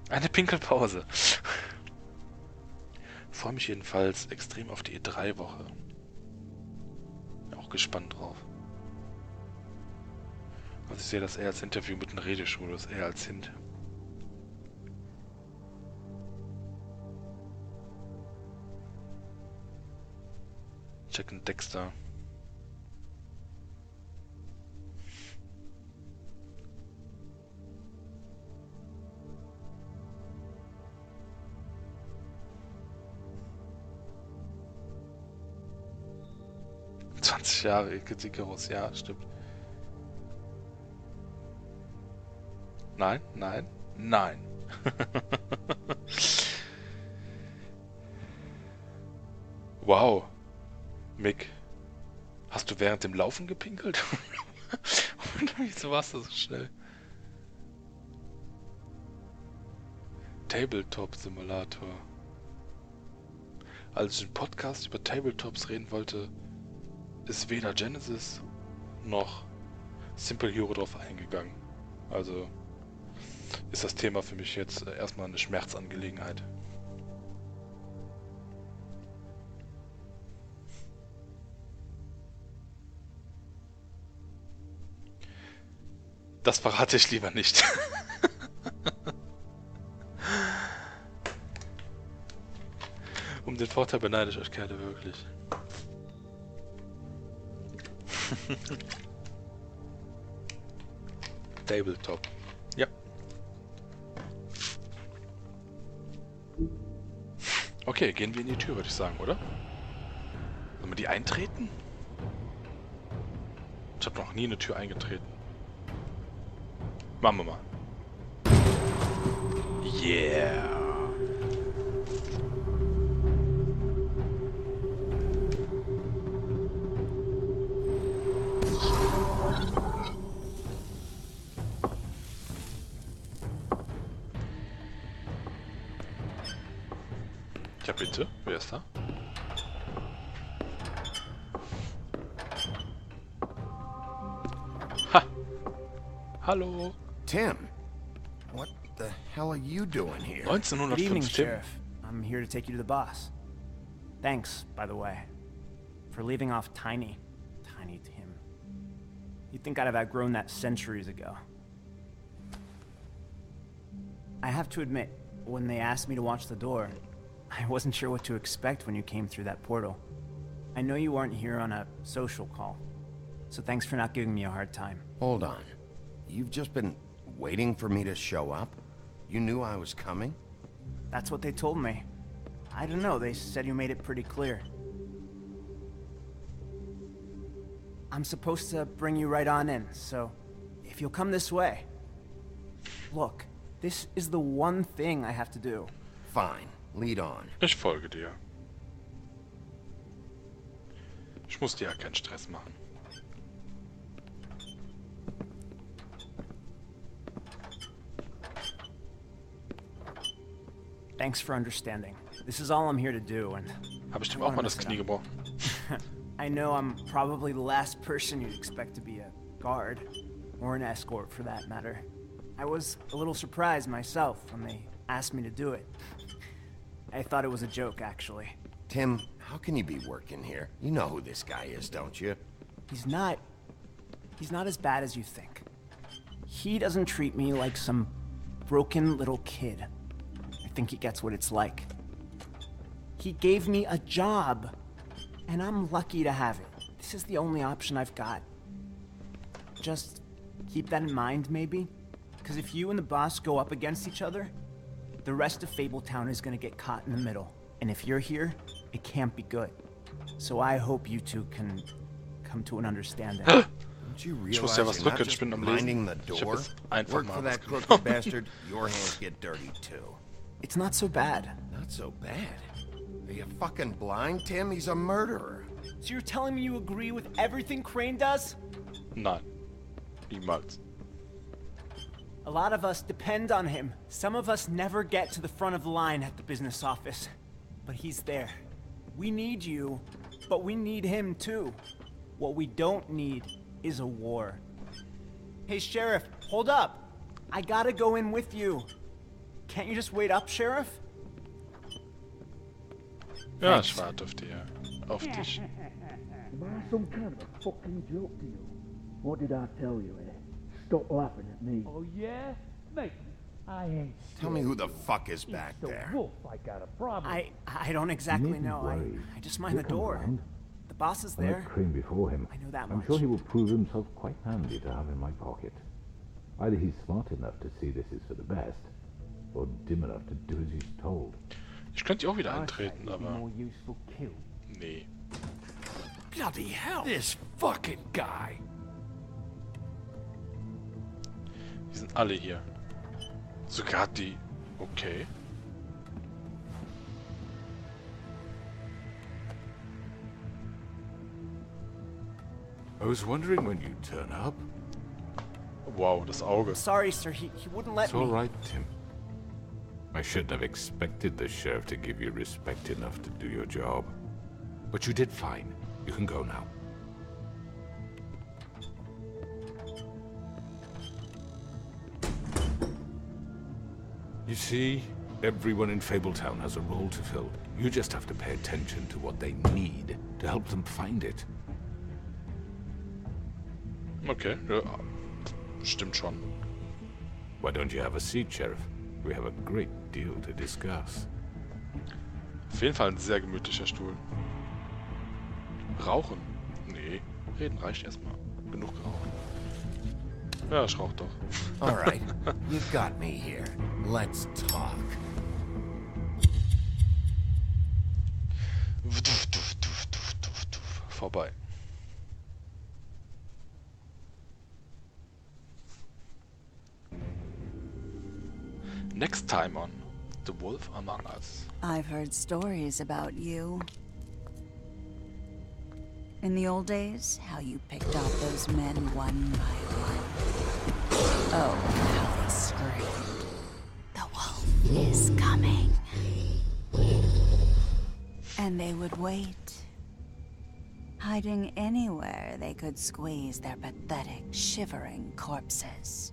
Eine Pinkelpause. Freue mich jedenfalls extrem auf die E3-Woche. Auch gespannt drauf. Also ich sehe das eher als Interview mit einem Redeschulus, eher als Hint. Jack und Dexter. Jahre Icarus, ja, stimmt. Nein, nein, nein. Wow. Mick, hast du während dem Laufen gepinkelt? Wieso warst du so schnell? Tabletop Simulator. Als ich einen Podcast über Tabletops reden wollte, ist weder Genesis noch Simple Hero drauf eingegangen. Also ist das Thema für mich jetzt erstmal eine Schmerzangelegenheit. Das verrate ich lieber nicht. Um den Vorteil beneide ich euch Kerle wirklich. Tabletop. Ja. Okay, gehen wir in die Tür, würde ich sagen, oder? Sollen wir die eintreten? Ich habe noch nie eine Tür eingetreten. Machen wir mal. Yeah. Ja, bitte. Wer ist da? Ha! Hallo! Tim, what the hell are you doing here? 1905 Good evening, Tim. Sheriff. I'm here to take you to the boss. Thanks, by the way, for leaving off Tiny. Tiny Tim. You'd think I'd have outgrown that centuries ago. I have to admit, when they asked me to watch the door, I wasn't sure what to expect when you came through that portal. I know you weren't here on a social call, so thanks for not giving me a hard time. Hold on. You've just been waiting for me to show up? You knew I was coming? That's what they told me. I don't know, they said you made it pretty clear. I'm supposed to bring you right on in, so if you'll come this way. Look, this is the one thing I have to do. Fine. Lead on. Ich folge dir. Ich muss dir ja keinen Stress machen. Thanks for understanding. This is all I'm here to do, and Habe ich dem auch mal das Knie gebrochen? I know I'm probably the last person you'd expect to be a guard, or an escort for that matter. I was a little surprised myself when they asked me to do it. I thought it was a joke, actually. Tim, how can you be working here? You know who this guy is, don't you? He's not as bad as you think. He doesn't treat me like some broken little kid. I think he gets what it's like. He gave me a job, and I'm lucky to have it. This is the only option I've got. Just keep that in mind, maybe? Because if you and the boss go up against each other, the rest of Fabletown is gonna get caught in the middle. And if you're here, it can't be good. So I hope you two can come to an understanding. Don't you Ich muss realize ja was you're not drücken, ich just bin am minding Lesen. the Ich hab door? jetzt einfach Work mal for was that genommen. crooked bastard, your hands get dirty too. It's not so bad. Not so bad. Are you fucking blind, Tim? He's a murderer. So you're telling me you agree with everything Crane does? Nein. Niemals. A lot of us depend on him. Some of us never get to the front of the line at the business office. But he's there. We need you, but we need him too. What we don't need is a war. Hey, Sheriff, hold up. I gotta go in with you. Can't you just wait up, Sheriff? Ja, ich warte auf dich. Auf dich. Am I some kind of a fucking joke to you? What did I tell you, eh? Stop laughing at me. Oh, yeah? Mate, I ain't Tell me who the fuck is back the there. wolf. I got a problem. I don't exactly know. I just mind the door. The boss is I there. met Crane before him. I know that I'm much. sure he will prove himself quite handy to have in my pocket. Either he's smart enough to see this is for the best, or dim enough to do as he's told. Ich könnte auch wieder eintreten, aber... Nee. Bloody hell! This fucking guy! Die sind alle hier. Sogar die... Okay. I was wondering when you'd turn up. Wow, das Auge. Sorry, sir. He wouldn't let It's me. all right, Tim. I shouldn't have expected the sheriff to give you respect enough to do your job. But you did fine. You can go now. You see, everyone in Fabletown has a role to fill. You just have to pay attention to what they need to help them find it. Okay, ja. Stimmt schon. Why don't you have a seat, Sheriff? We have a great deal to discuss. Auf jeden Fall ein sehr gemütlicher Stuhl. Rauchen? Nee, reden reicht erstmal. Genug geraucht. Ja, ich rauch doch. All right, you've got me here. Let's talk. Vorbei. Next time on The Wolf Among Us. I've heard stories about you. In the old days, how you picked off those men one by one. Oh, how they screamed. The wolf is coming. And they would wait, hiding anywhere they could squeeze their pathetic, shivering corpses.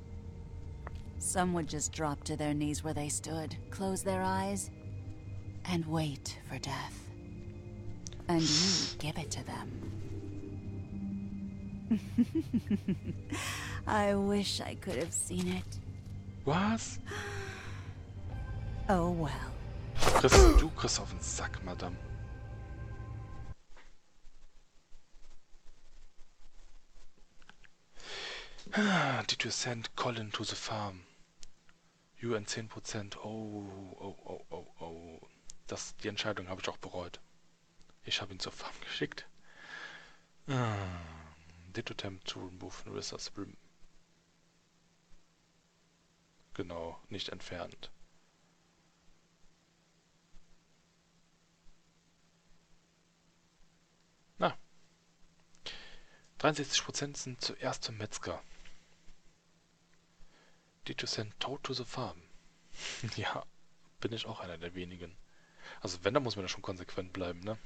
Some would just drop to their knees where they stood, close their eyes, and wait for death. And you'd give it to them. I wish I could have seen it. Was? Oh well. Du kriegst auf den Sack, Madame. Did you send Colin to the farm? You and 10%. Oh. Die Entscheidung habe ich auch bereut. Ich habe ihn zur Farm geschickt. Did you attempt to remove Nerissa's rim? Genau, nicht entfernt. Na. 63% sind zuerst zum Metzger. Did you send Toad to the farm? Ja, bin ich auch einer der wenigen. Also wenn, dann muss man ja schon konsequent bleiben, ne?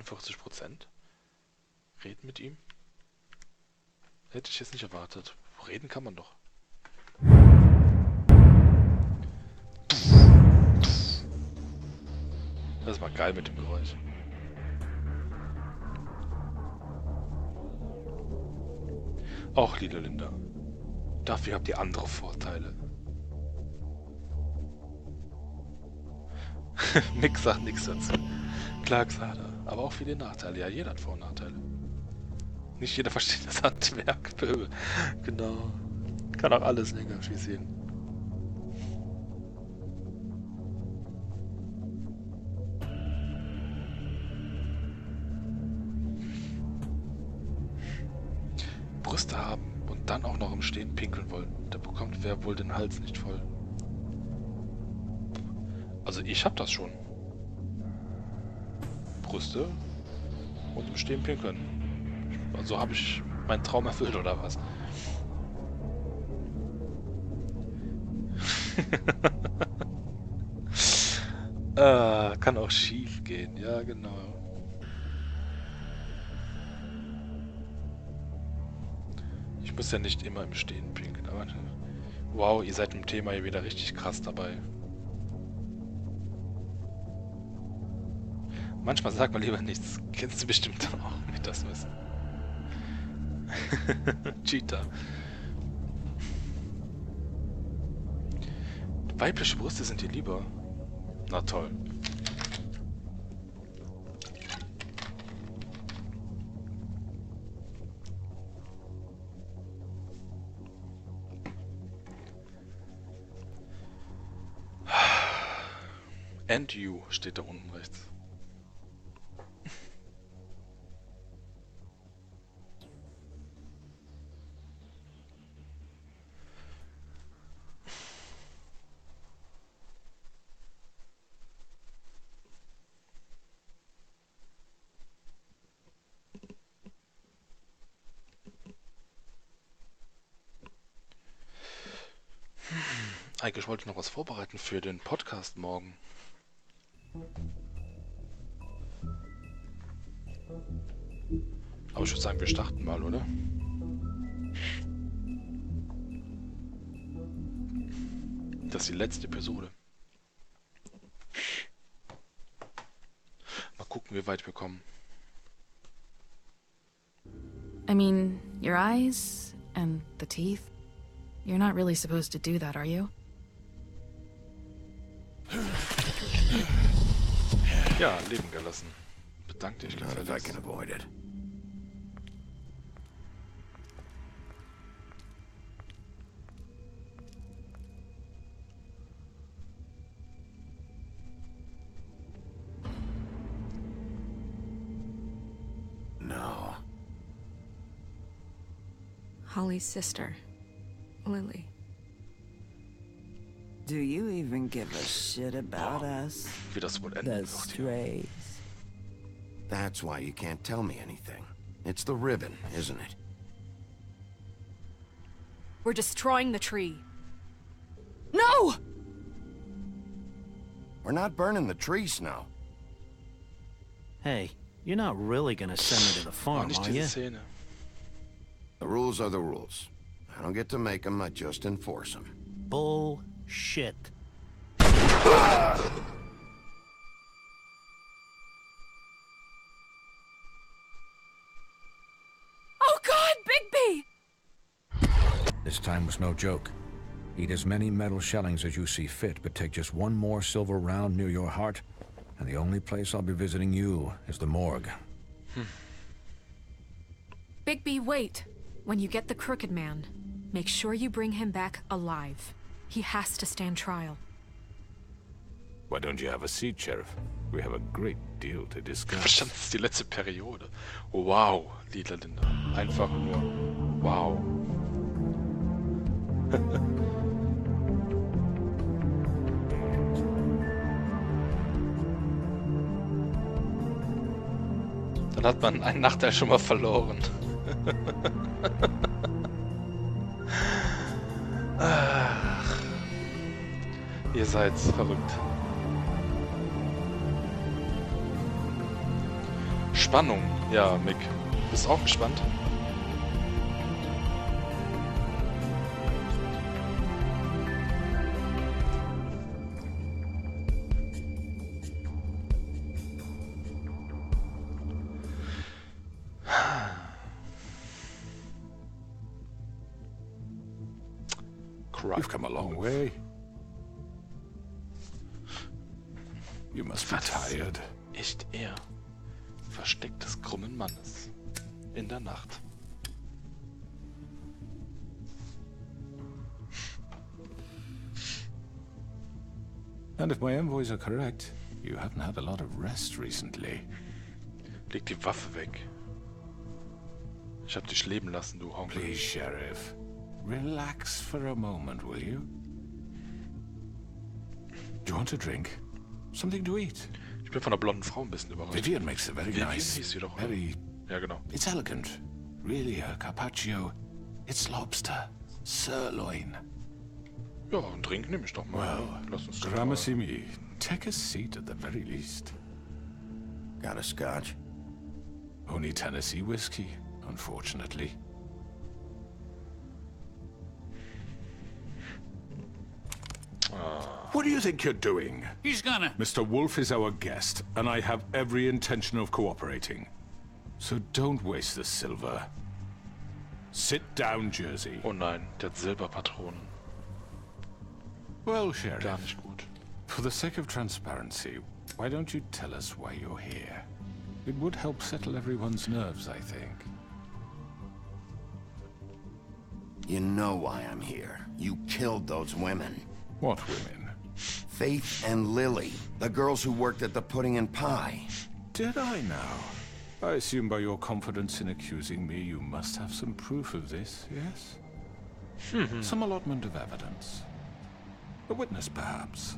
43%? Reden mit ihm? Hätte ich jetzt nicht erwartet. Reden kann man doch. Das war geil mit dem Geräusch. Och, liebe Linda. Dafür habt ihr andere Vorteile. Mick sagt nichts dazu. Klar, Xader. Aber auch viele Nachteile. Ja, jeder hat Vor- und Nachteile. Nicht jeder versteht das Handwerk. Genau. Kann auch alles negativ sehen. Brüste haben und dann auch noch im Stehen pinkeln wollen. Da bekommt wer wohl den Hals nicht voll. Also ich hab das schon. Brüste und im Stehen pinkeln. Also habe ich meinen Traum erfüllt oder was? Kann auch schief gehen, ja genau. Ich muss ja nicht immer im Stehen pinkeln, aber wow, ihr seid im Thema hier wieder richtig krass dabei. Manchmal sagt man lieber nichts. Kennst du bestimmt auch mit das Wissen. Cheater. Weibliche Brüste sind dir lieber. Na toll. And you steht da unten rechts. Eigentlich wollte ich noch was vorbereiten für den Podcast morgen. Aber ich würde sagen, wir starten mal, oder? Das ist die letzte Episode. Mal gucken, wie weit wir kommen. I mean, your eyes and the teeth. You're not really supposed to do that, are you? Ja, leben gelassen. Bedank dich gefälligst. I can avoid it. No. Holly's sister, Lily. Do you even give a shit about us? Wie das wohl enden The wird. strays. That's why you can't tell me anything. It's the ribbon, isn't it? We're destroying the tree. No! We're not burning the tree, Snow. Hey, you're not really gonna send me to the farm, nicht are you? diese Szene. The rules are the rules. I don't get to make them, I just enforce them. Bullshit. Oh God, Bigby! This time was no joke. Eat as many metal shellings as you see fit, but take just one more silver round near your heart, and the only place I'll be visiting you is the morgue. Bigby, wait. When you get the Crooked Man, make sure you bring him back alive. He has to stand trial. Why don't you have a seat, Sheriff? We have a great deal to discuss. Verstand, das ist die letzte Periode. Wow, Liedler Linda. Einfach nur wow. Dann hat man einen Nachteil schon mal verloren. Ach, ihr seid verrückt. Spannung. Ja, Mick. Bist du auch gespannt? You've come a long way. You must be tired. Echt er. Versteck des krummen Mannes. In der Nacht. And if my envoys are correct, you haven't had a lot of rest recently. Leg die Waffe weg. Ich hab dich leben lassen, du Honk. Please, Sheriff. Relax for a moment, will you? Do you want a drink? Something to eat? Ich bin von der blonden Frau ein bisschen überrascht. Vivian makes a very Vivian nice, hieß sie doch, oder? very... Ja, genau. It's elegant. Really, a carpaccio. It's lobster. Sirloin. Ja, einen Drink nehme ich doch mal. Well, Lass uns doch gramercy me. Take a seat at the very least. Got a scotch? Only Tennessee whiskey, unfortunately. What do you think you're doing? He's gonna... Mr. Wolf is our guest, and I have every intention of cooperating. So don't waste the silver. Sit down, Jersey. Oh nein, der hat Silberpatronen. Well, Sheriff, Gar nicht gut. for the sake of transparency, why don't you tell us why you're here? It would help settle everyone's nerves, I think. You know why I'm here. You killed those women. What women? Faith and Lily, the girls who worked at the Pudding and Pie. Did I now? I assume by your confidence in accusing me, you must have some proof of this, yes? Some allotment of evidence. A witness, perhaps.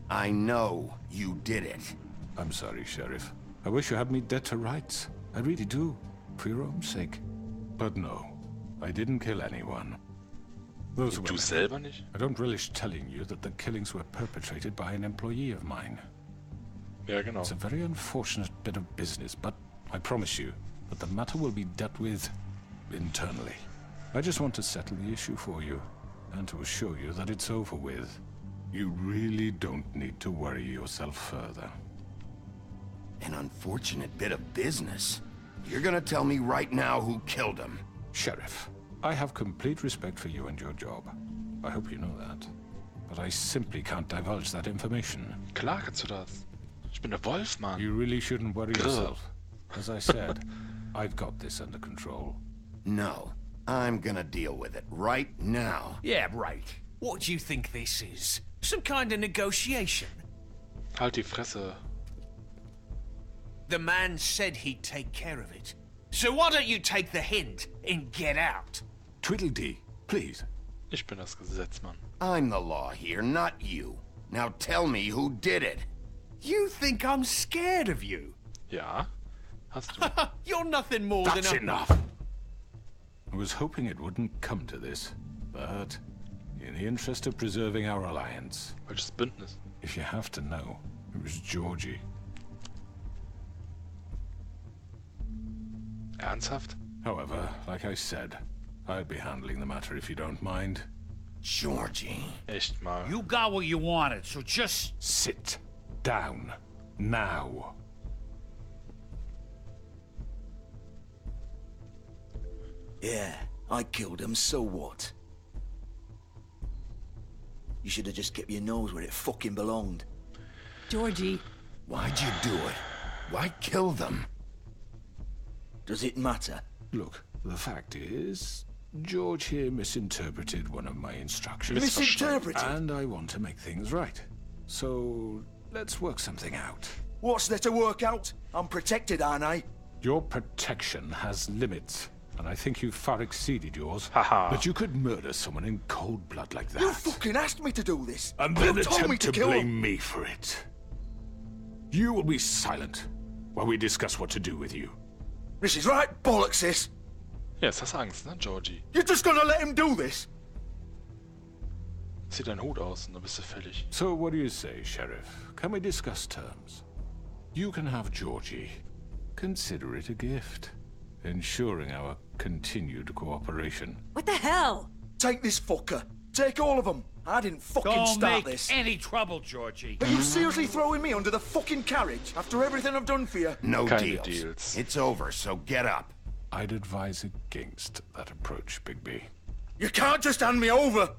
I know you did it. I'm sorry, Sheriff. I wish you had me dead to rights. I really do, for your own sake. But no, I didn't kill anyone. Those Du women. selber nicht? I don't relish telling you that the killings were perpetrated by an employee of mine. Ja, genau. It's a very unfortunate bit of business, but I promise you that the matter will be dealt with internally. I just want to settle the issue for you, and to assure you that it's over with. You really don't need to worry yourself further. An unfortunate bit of business. You're gonna tell me right now who killed him. Sheriff, I have complete respect for you and your job. I hope you know that. But I simply can't divulge that information. Klar kannst du das. Ich bin der Wolf, Mann. You really shouldn't worry yourself. As I said, I've got this under control. No, I'm gonna deal with it right now. Yeah, right. What do you think this is? Some kind of negotiation? Halt die Fresse. The man said he'd take care of it. So why don't you take the hint and get out? Tweedledee, please. Ich bin das Gesetz, Mann. I'm the law here, not you. Now tell me who did it. You think I'm scared of you? Ja, hast du. You're nothing more That's than a... enough. I was hoping it wouldn't come to this, but in the interest of preserving our alliance, Welches Bündnis? if you have to know, it was Georgie. Ernsthaft? However, like I said, I'll be handling the matter if you don't mind. Georgie. Echt mal. You got what you wanted, so just... Sit down. Now. Yeah, I killed him, so what? You should have just kept your nose where it fucking belonged. Georgie. Why'd you do it? Why kill them? Does it matter? Look, the fact is, George here misinterpreted one of my instructions. Misinterpreted? And I want to make things right. So, let's work something out. What's there to work out? I'm protected, aren't I? Your protection has limits, and I think you've far exceeded yours. Haha. But you could murder someone in cold blood like that. You fucking asked me to do this! And then you told me attempt to to kill blame him. me for it. You will be silent while we discuss what to do with you. This is right bollocks, this! Jetzt hast du Angst, ne, Georgie? You're just gonna let him do this? Zieh deinen Hut aus und dann bist du fällig. So what do you say, Sheriff? Can we discuss terms? You can have Georgie. Consider it a gift, ensuring our continued cooperation. What the hell? Take this fucker. Take all of them. I didn't fucking Don't start make this. any trouble, Georgie. Are you seriously throwing me under the fucking carriage after everything I've done for you? No Keine deals. Deals. It's over, so get up. I'd advise against that approach, Bigby. You can't just hand me over.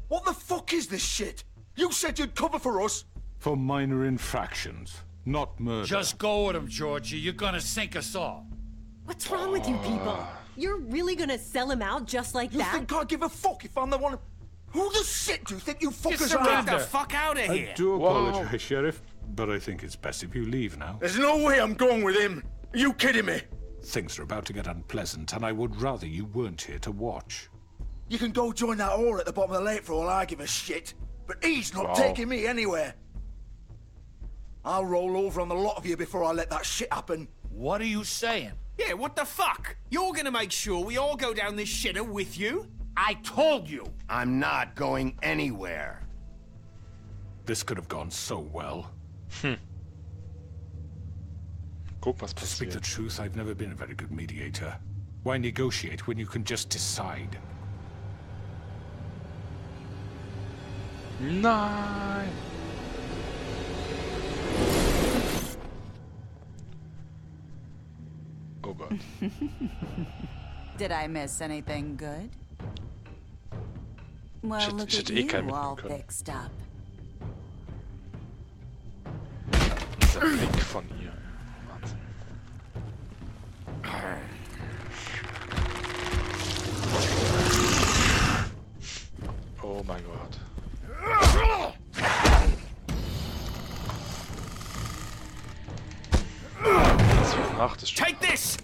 What the fuck is this shit? You said you'd cover for us. For minor infractions, not murder. Just go with him, Georgie. You're gonna sink us all. What's wrong with you people? You're really gonna sell him out just like that? You think I give a fuck if I'm the one? Who the shit do you think you fuckers are? Get the fuck out of here! I do apologize, Sheriff, but I think it's best if you leave now. There's no way I'm going with him. Are you kidding me? Things are about to get unpleasant, and I would rather you weren't here to watch. You can go join that whore at the bottom of the lake for all I give a shit. But he's not taking me anywhere. I'll roll over on the lot of you before I let that shit happen. What are you saying? Yeah, what the fuck? You're gonna make sure we all go down this shitter with you? I told you! I'm not going anywhere. This could have gone so well. Guck, was To speak the passiert. truth, I've never been a very good mediator. Why negotiate when you can just decide? Nein! Oh Gott. Did I miss anything good? Well, Ich look at hätte eh keinen you all mitnehmen können. fixed up. Dieser Blick von ihr. Wahnsinn. Oh mein Gott. Das wird nach des Take this!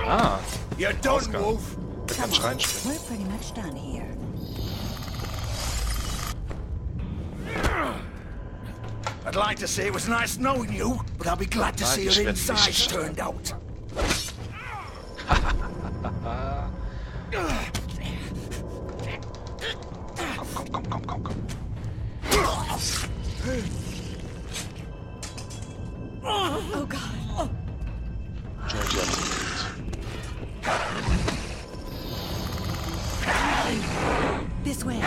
Ah. You're done, Ausgang. Wolf. Der kann Schreien springen. We're pretty much done here. I'd like to say it was nice knowing you, but I'll be glad to see ich your werd nicht insides sterben. turned out. Komm. Oh God. Georgie hat's gut. This way.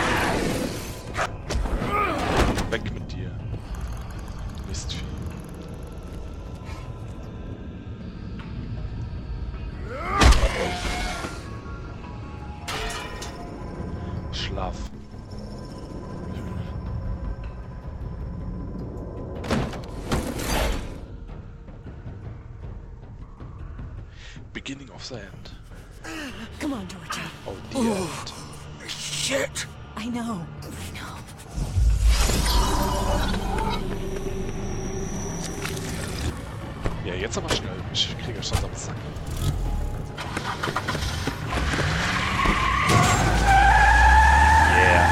Weg mit dir. Mistvieh. Schlaf. Beginning of the end. Come on, Georgie. Oh, the end. Shit! I know. Ja, jetzt aber schnell. Ich kriege schon am Sack. Yeah.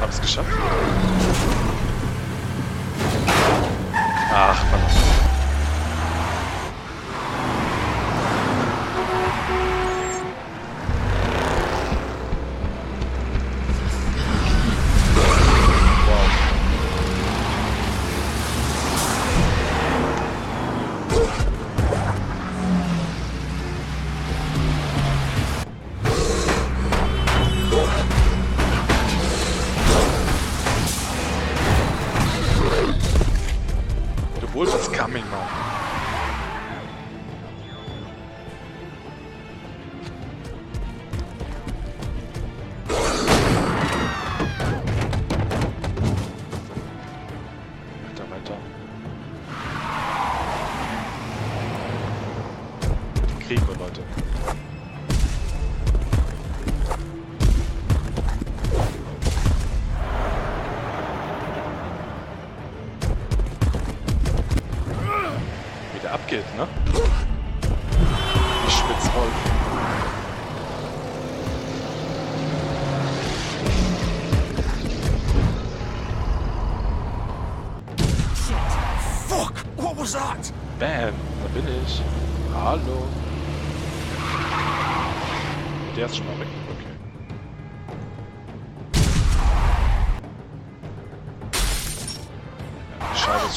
Hab's geschafft. Ach, Mann. The wolf is coming now. Weiter. Kriegen wir, Leute. Wie der abgeht, ne? Wie Spitzwolf. Fuck! What was that? Bam, da bin ich. Hallo. Der ist schon mal weg.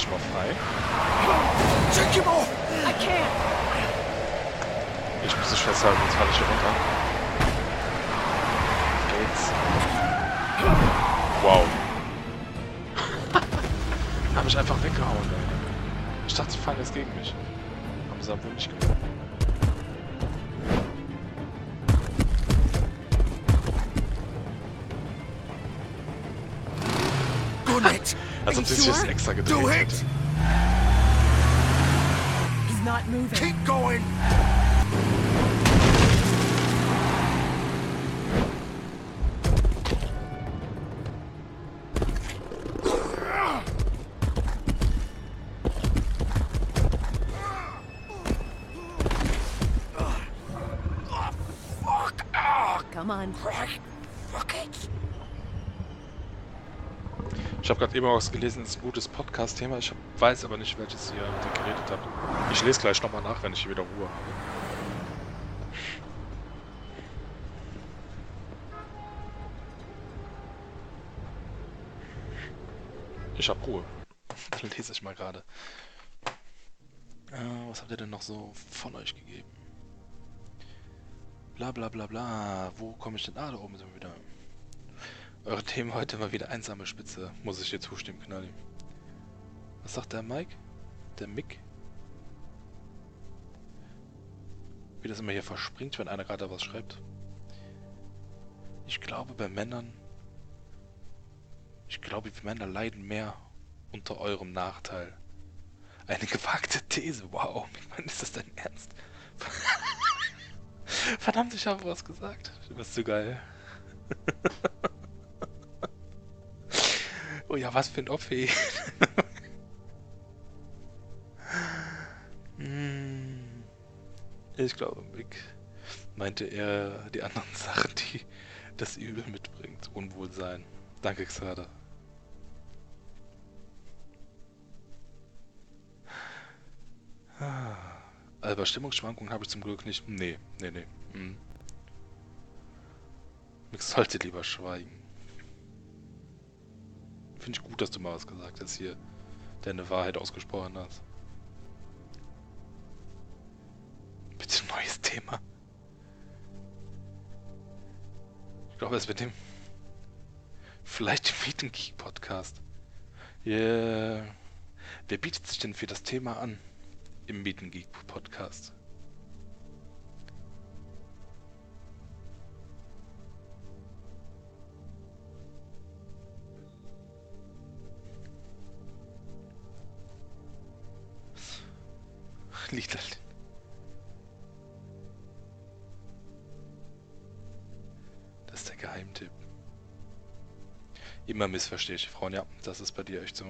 ist schon mal frei. Take him off! I can't! Ich muss dich festhalten, jetzt falle ich hier runter. Geht's. Wow. Hab ich einfach weggehauen, ey. Ich dachte, sie fallen jetzt gegen mich. Haben sie aber wohl nicht gemacht. Als ob sie sich jetzt extra gedreht hätte. He's not moving. Keep going! Come on. Fuck it! Ich habe gerade eben was gelesen, das ist ein gutes Podcast-Thema. Ich weiß aber nicht, welches ihr geredet habt. Ich lese gleich nochmal nach, wenn ich wieder Ruhe habe. Ich habe Ruhe. Dann lese ich mal gerade. Was habt ihr denn noch so von euch gegeben? Bla bla bla bla. Wo komme ich denn? Ah, da oben sind wir wieder. Eure Themen heute mal wieder einsame Spitze. Muss ich dir zustimmen, Knalli. Was sagt der Mike? Der Mick? Wie das immer hier verspringt, wenn einer gerade was schreibt. Ich glaube, wir Männer leiden mehr unter eurem Nachteil. Eine gewagte These. Wow, Mann, ist das dein Ernst? Verdammt, ich habe was gesagt. Du bist so geil. Oh ja, was für ein Opfer. Ich glaube, Mick meinte er die anderen Sachen, die das Übel mitbringt. Unwohlsein. Danke, Xader. Aber Stimmungsschwankungen habe ich zum Glück nicht. Nee. Mick sollte lieber schweigen. Finde ich gut, dass du mal was gesagt hast hier. Deine Wahrheit ausgesprochen hast. Bitte ein neues Thema. Ich glaube, es wird dem... Vielleicht dem Meet and Geek Podcast. Yeah. Wer bietet sich denn für das Thema an? Im Meet and Geek Podcast. Liegt halt. Das ist der Geheimtipp. Immer missverstehe ich die Frauen. Ja, das ist bei dir echt so.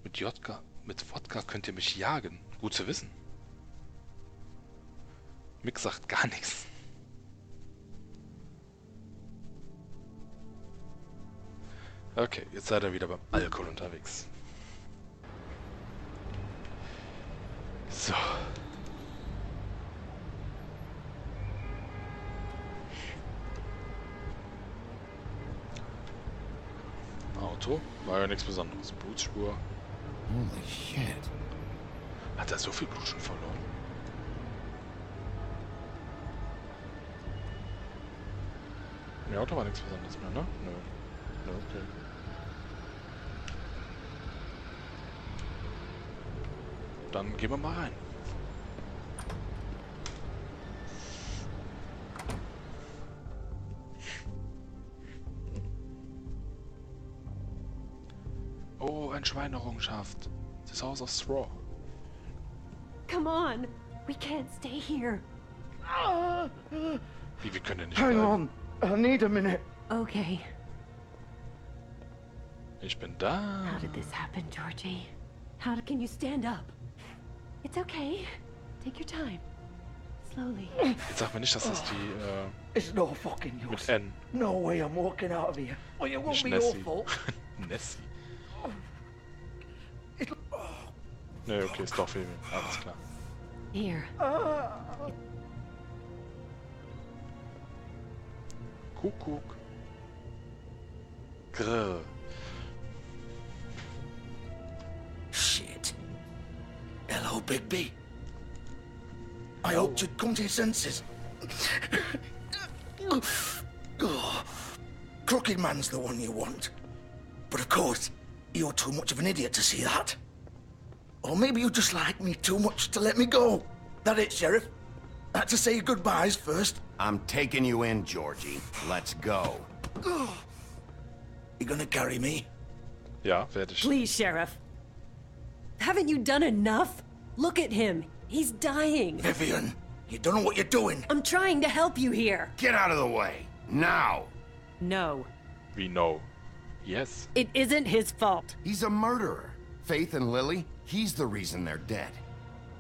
Mit Wodka könnt ihr mich jagen. Gut zu wissen. Mick sagt gar nichts. Okay, jetzt seid ihr wieder beim Alkohol unterwegs. So. Auto? War ja nichts Besonderes. Blutspur. Holy shit. Hat er so viel Blut schon verloren? Im Auto war nichts Besonderes mehr, ne? Nö. Nö, okay. Dann gehen wir mal rein. Oh, ein Schweinerungschaft. Das Haus of Straw. Come on. We can't stay here. Wie, wir können nicht Hang bleiben. on. I need a minute. Okay. Ich bin da. How did this happen, Georgie? Can you stand up? It's okay. Take your time. Slowly. Jetzt sag mir nicht, dass das die, It's no fucking use. mit N. No way I'm walking out of here. Well, it won't Nicht be your Nessie. fault. Nessie. Ne, okay, ist doch Film. Alles klar. Here. Kuckuck. Grrr. Bigby. I hoped you'd come to your senses. Oh, Crooked Man's the one you want. But of course, you're too much of an idiot to see that. Or maybe you just like me too much to let me go. That it, Sheriff? I had to say goodbyes first. I'm taking you in, Georgie. Let's go. You gonna carry me? Ja, werde ich. Please, Sheriff. Haven't you done enough? Look at him. He's dying. Vivian, you don't know what you're doing. I'm trying to help you here. Get out of the way. Now. No. We know. Yes. It isn't his fault. He's a murderer. Faith and Lily, he's the reason they're dead.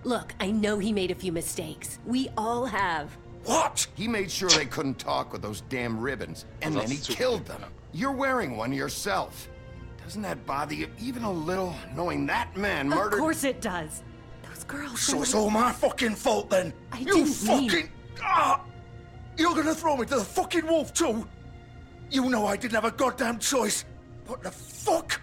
Look, I know he made a few mistakes. We all have. What? He made sure they couldn't talk with those damn ribbons, and then he killed them. You're wearing one yourself. Doesn't that bother you even a little, knowing that man murdered... Of course it does. Those girls... So it's all my fucking fault then? You fucking... You're gonna throw me to the fucking wolf too? You know I didn't have a goddamn choice. What the fuck?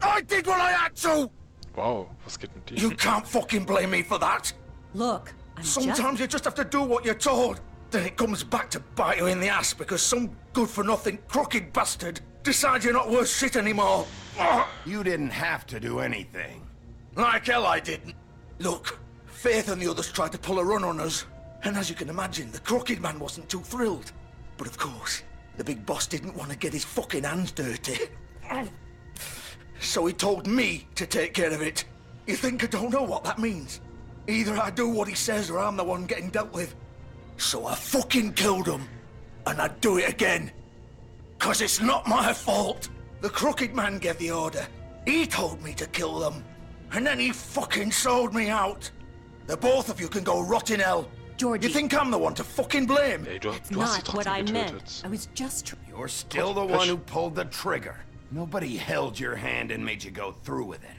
I did what I had to! Wow, was geht mit dir? You can't fucking blame me for that. Look, Sometimes you just have to do what you're told. Then it comes back to bite you in the ass because some good-for-nothing crooked bastard decides you're not worth shit anymore. You didn't have to do anything. Like hell I didn't. Look, Faith and the others tried to pull a run on us. And as you can imagine, the Crooked Man wasn't too thrilled. But of course, the big boss didn't want to get his fucking hands dirty. So he told me to take care of it. You think I don't know what that means? Either I do what he says or I'm the one getting dealt with. So I fucking killed him. And I'd do it again. 'Cause it's not my fault. The Crooked Man gave the order. He told me to kill them. And then he fucking sold me out. The both of you can go rot in hell. Georgie. You think I'm the one to fucking blame? Hey, That's not what I meant. I was just... You're still the one who pulled the trigger. Nobody held your hand and made you go through with it.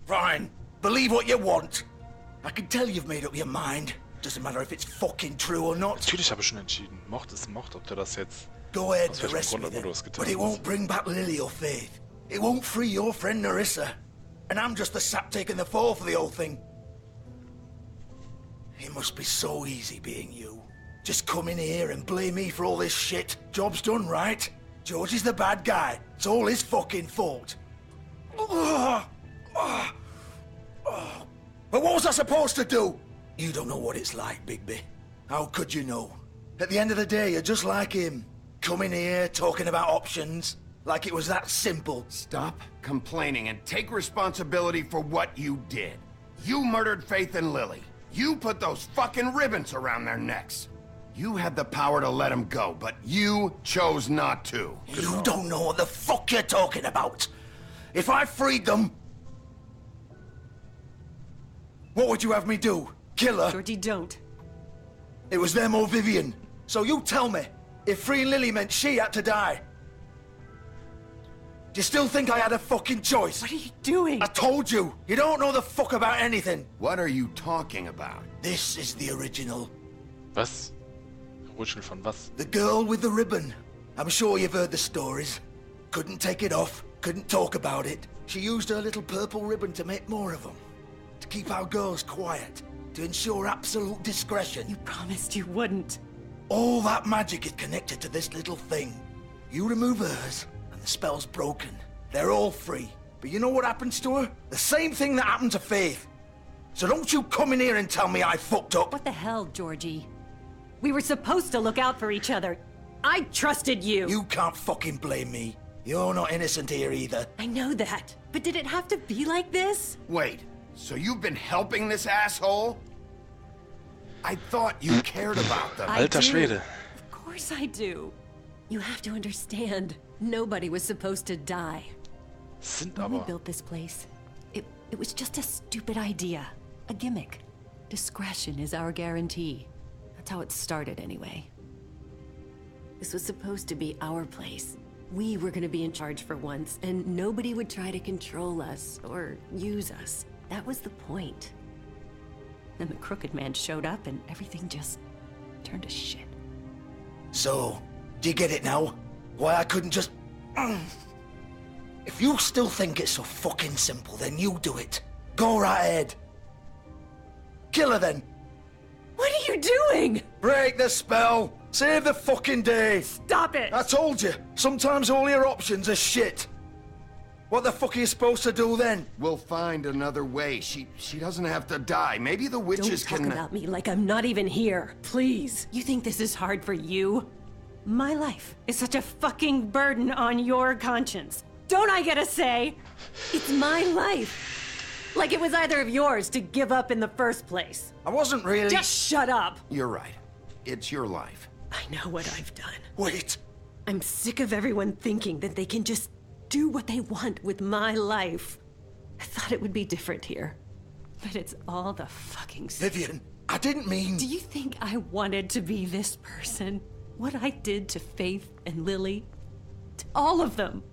Fine. Believe what you want. I can tell you've made up your mind. Doesn't matter if it's fucking true or not. Natürlich habe ich schon entschieden. Mocht es mocht, ob der das jetzt... Go ahead aus and welchem arrest Grund me auch immer then. du es getan But it hast. won't bring back Lily or Faith. It won't free your friend Narissa. And I'm just the sap taking the fall for the whole thing. It must be so easy being you. Just come in here and blame me for all this shit. Job's done, right? George is the bad guy. It's all his fucking fault. But what was I supposed to do? You don't know what it's like, Bigby. How could you know? At the end of the day, you're just like him. Coming here, talking about options. Like it was that simple. Stop complaining and take responsibility for what you did. You murdered Faith and Lily. You put those fucking ribbons around their necks. You had the power to let them go, but you chose not to. You don't know what the fuck you're talking about. If I freed them... What would you have me do? Kill her? Georgie, don't. It was them or Vivian. So you tell me, if freeing Lily meant she had to die. Do you still think I had a fucking choice? What are you doing? I told you, you don't know the fuck about anything. What are you talking about? This is the original. Was? Original von was? The girl with the ribbon. I'm sure you've heard the stories. Couldn't take it off, couldn't talk about it. She used her little purple ribbon to make more of them. To keep our girls quiet. To ensure absolute discretion. You promised you wouldn't. All that magic is connected to this little thing. You remove hers, and the spell's broken. They're all free. But you know what happens to her? The same thing that happened to Faith. So don't you come in here and tell me I fucked up. What the hell, Georgie? We were supposed to look out for each other. I trusted you. You can't fucking blame me. You're not innocent here either. I know that. But did it have to be like this? Wait, so you've been helping this asshole? I thought you cared about them. Alter Schwede. Of course I do. You have to understand. Nobody was supposed to die. Sind When we aber... built this place, it was just a stupid idea. A gimmick. Discretion is our guarantee. That's how it started anyway. This was supposed to be our place. We were gonna be in charge for once, and nobody would try to control us or use us. That was the point. Then the Crooked Man showed up and everything just turned to shit. So, do you get it now? Why I couldn't just... If you still think it's so fucking simple, then you do it. Go right ahead. Kill her then. What are you doing? Break the spell. Save the fucking day. Stop it. I told you, sometimes all your options are shit. What the fuck are you supposed to do then? We'll find another way. She doesn't have to die. Maybe the witches Don't talk can... about me like I'm not even here. Please. You think this is hard for you? My life is such a fucking burden on your conscience. Don't I get a say? It's my life. Like it was either of yours to give up in the first place. I wasn't really... Just shut up. You're right. It's your life. I know what I've done. Wait. I'm sick of everyone thinking that they can just do what they want with my life. I thought it would be different here. But it's all the fucking... Vivian, I didn't mean... Do you think I wanted to be this person? What I did to Faith and Lily? To all of them?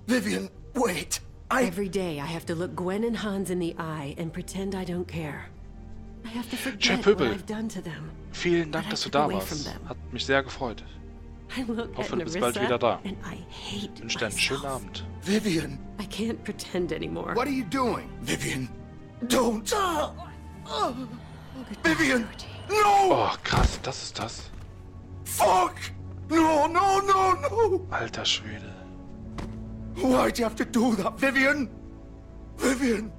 Vivian, wait. Every day I have to look Gwen and Hans in the eye and pretend I don't care. I have to forget what I've done to them. Vielen Dank, dass du da warst. Hat mich sehr gefreut. Hoffe, du bist bald wieder da. Ich wünsche dir einen schönen Abend. Vivian. I can't pretend anymore. What are you doing? Vivian, don't. Vivian, no! Oh, krass, das ist das. Fuck! No, no, no, no! Alter Schwede. Why'd you have to do that, Vivian? Vivian!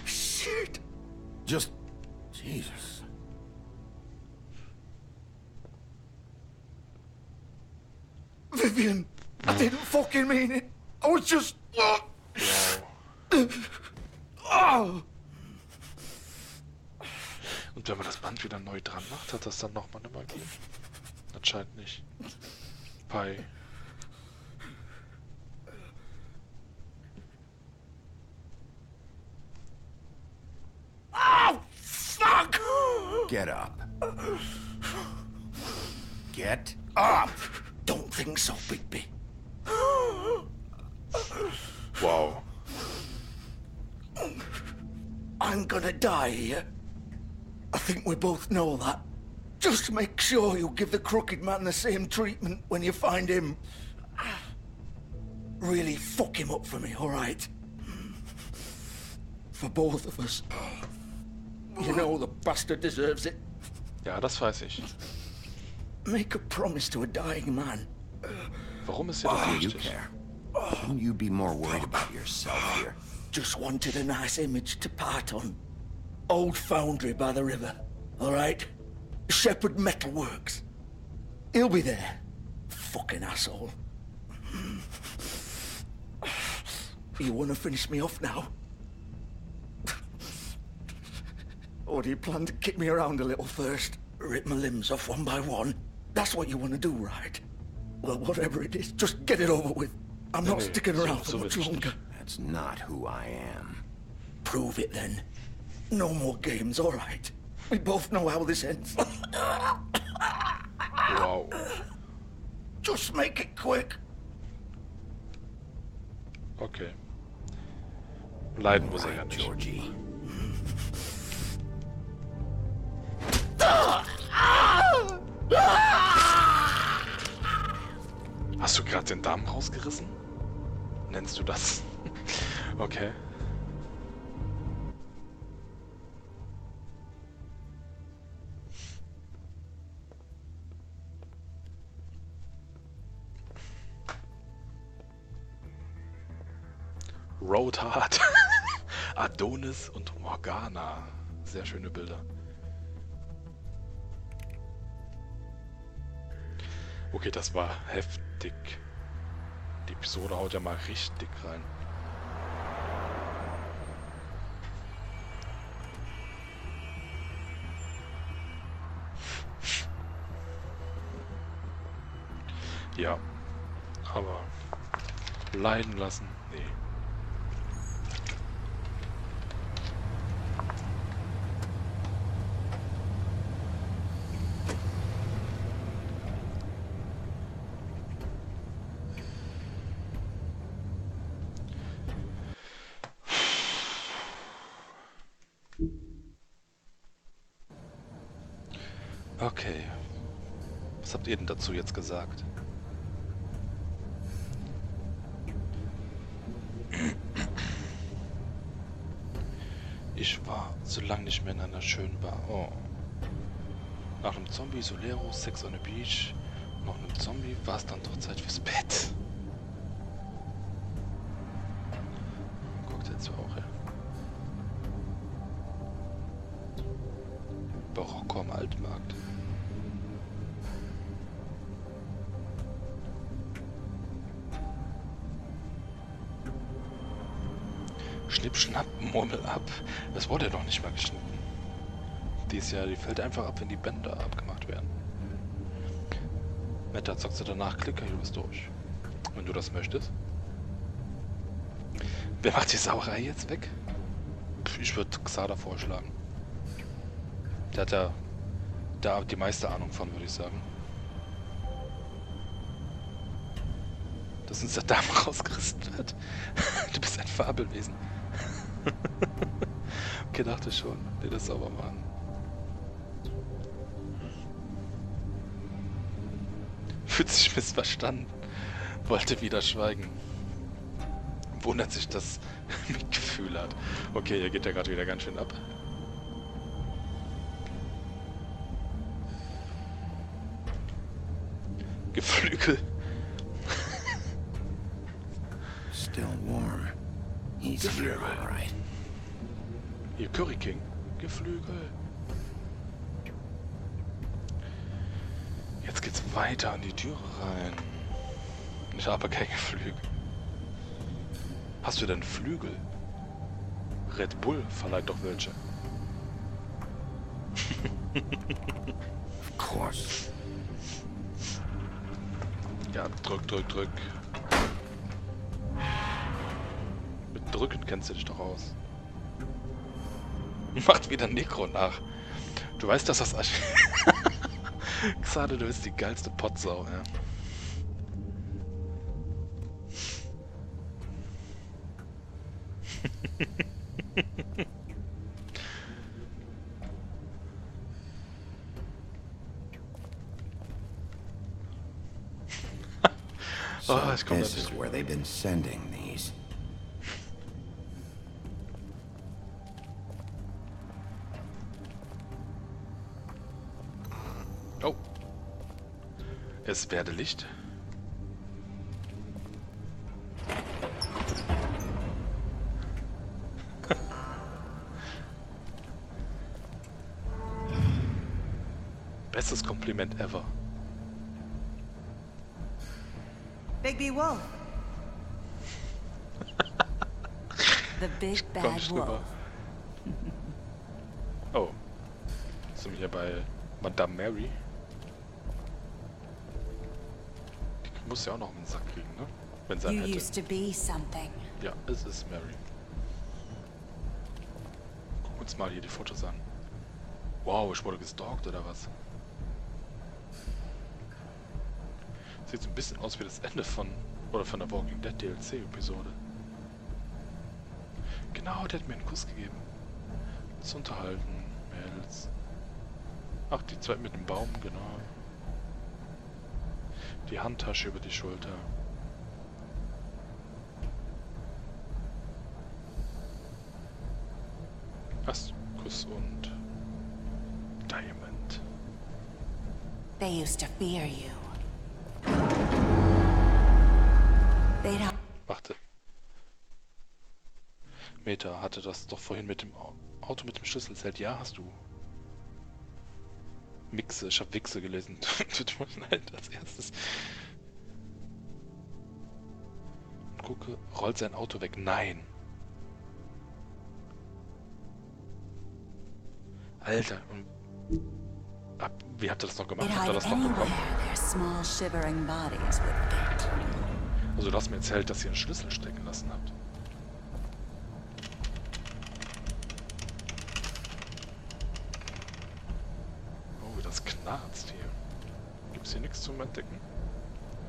Shit! Just... Jesus. Vivian, I didn't fucking mean it. I was just... Wow. Und wenn man das Band wieder neu dran macht, hat das dann nochmal eine Magie? Anscheinend nicht. Pi. Oh, fuck! Get up. Get up! Don't think so, Bigby. Wow. I'm gonna die here. I think we both know that. Just make sure you give the crooked man the same treatment when you find him. Really fuck him up for me, alright? For both of us. You know the bastard deserves it. Ja, das weiß ich. Make a promise to a dying man. Warum ist dir das wichtig? Shouldn't you be more worried about yourself here? Just wanted a nice image to part on. Old foundry by the river, alright? Shepherd Metalworks. He'll be there. Fucking asshole. You wanna finish me off now? Or do you plan to kick me around a little first? Rip my limbs off one by one? That's what you wanna do, right? Well, whatever it is, just get it over with. I'm not sticking around for much longer. That's not who I am. Prove it then. No more games, alright? We both know how this ends. Wow. Just make it quick. Okay. Leiden muss er ja nicht. Georgie. Hast du gerade den Darm rausgerissen? Nennst du das? Okay. Road Hard. Adonis und Morgana. Sehr schöne Bilder. Okay, das war heftig. Die Episode haut ja mal richtig rein. Ja, aber leiden lassen, nee. Okay. Was habt ihr denn dazu jetzt gesagt? Ich war so lange nicht mehr in einer schönen Bar. Oh. Nach einem Zombie, Solero, Sex on the Beach. Noch einem Zombie war es dann doch Zeit fürs Bett. Guckt jetzt auch, ja. Barocco am Altmarkt. Schnipp, schnapp, Murmel ab. Das wurde ja noch nicht mal geschnitten. Die fällt einfach ab, wenn die Bänder abgemacht werden. Meta, zockst du danach Klicker, du bist durch. Wenn du das möchtest. Wer macht die Sauerei jetzt weg? Ich würde Xada vorschlagen. Der hat ja da die meiste Ahnung von, würde ich sagen. Dass uns der Darm rausgerissen wird. Du bist ein Fabelwesen. Okay, dachte schon. Nee, das sauber machen. Fühlt sich missverstanden. Wollte wieder schweigen. Wundert sich, dass Mitgefühl hat. Okay, hier geht ja gerade wieder ganz schön ab. Geflügel. Still warm. He's here, all right. Hier, Curry King. Geflügel. Jetzt geht's weiter an die Türe rein. Ich habe kein Geflügel. Hast du denn Flügel? Red Bull verleiht doch welche. Of course. Ja, drück. Mit Drücken kennst du dich doch aus. Macht wieder Necro nach. Du weißt, dass das Xade, du bist die geilste Potsau, ja. So this is where they've been sending these. Oh. Es werde Licht. Bestes Kompliment ever. Big B Wolf. The big bad wolf. Oh. Sind wir hier bei Madame Mary? Die muss ja auch noch einen Sack kriegen, ne? Wenn sie einen You hätte. used to be something. Ja, es ist Mary. Guck uns mal hier die Fotos an. Wow, ich wurde gestalkt oder was? Sieht so ein bisschen aus wie das Ende von der Walking Dead DLC-Episode. Genau, der hat mir einen Kuss gegeben. Zu unterhalten, Mädels. Ach, die zwei mit dem Baum, genau. Die Handtasche über die Schulter. Ach, Kuss und Diamond. They used to fear you. They'd Warte. Meta hatte das doch vorhin mit dem Auto mit dem Schlüsselzelt. Ja, hast du. Mixe, ich hab Wichse gelesen. Tut mir leid, als erstes. Gucke, rollt sein Auto weg. Nein. Alter, wie habt ihr das noch gemacht? Habt ihr das noch bekommen? Also du hast mir erzählt, dass ihr einen Schlüssel stecken lassen habt. Oh, wie das knarzt hier. Gibt es hier nichts zum Entdecken?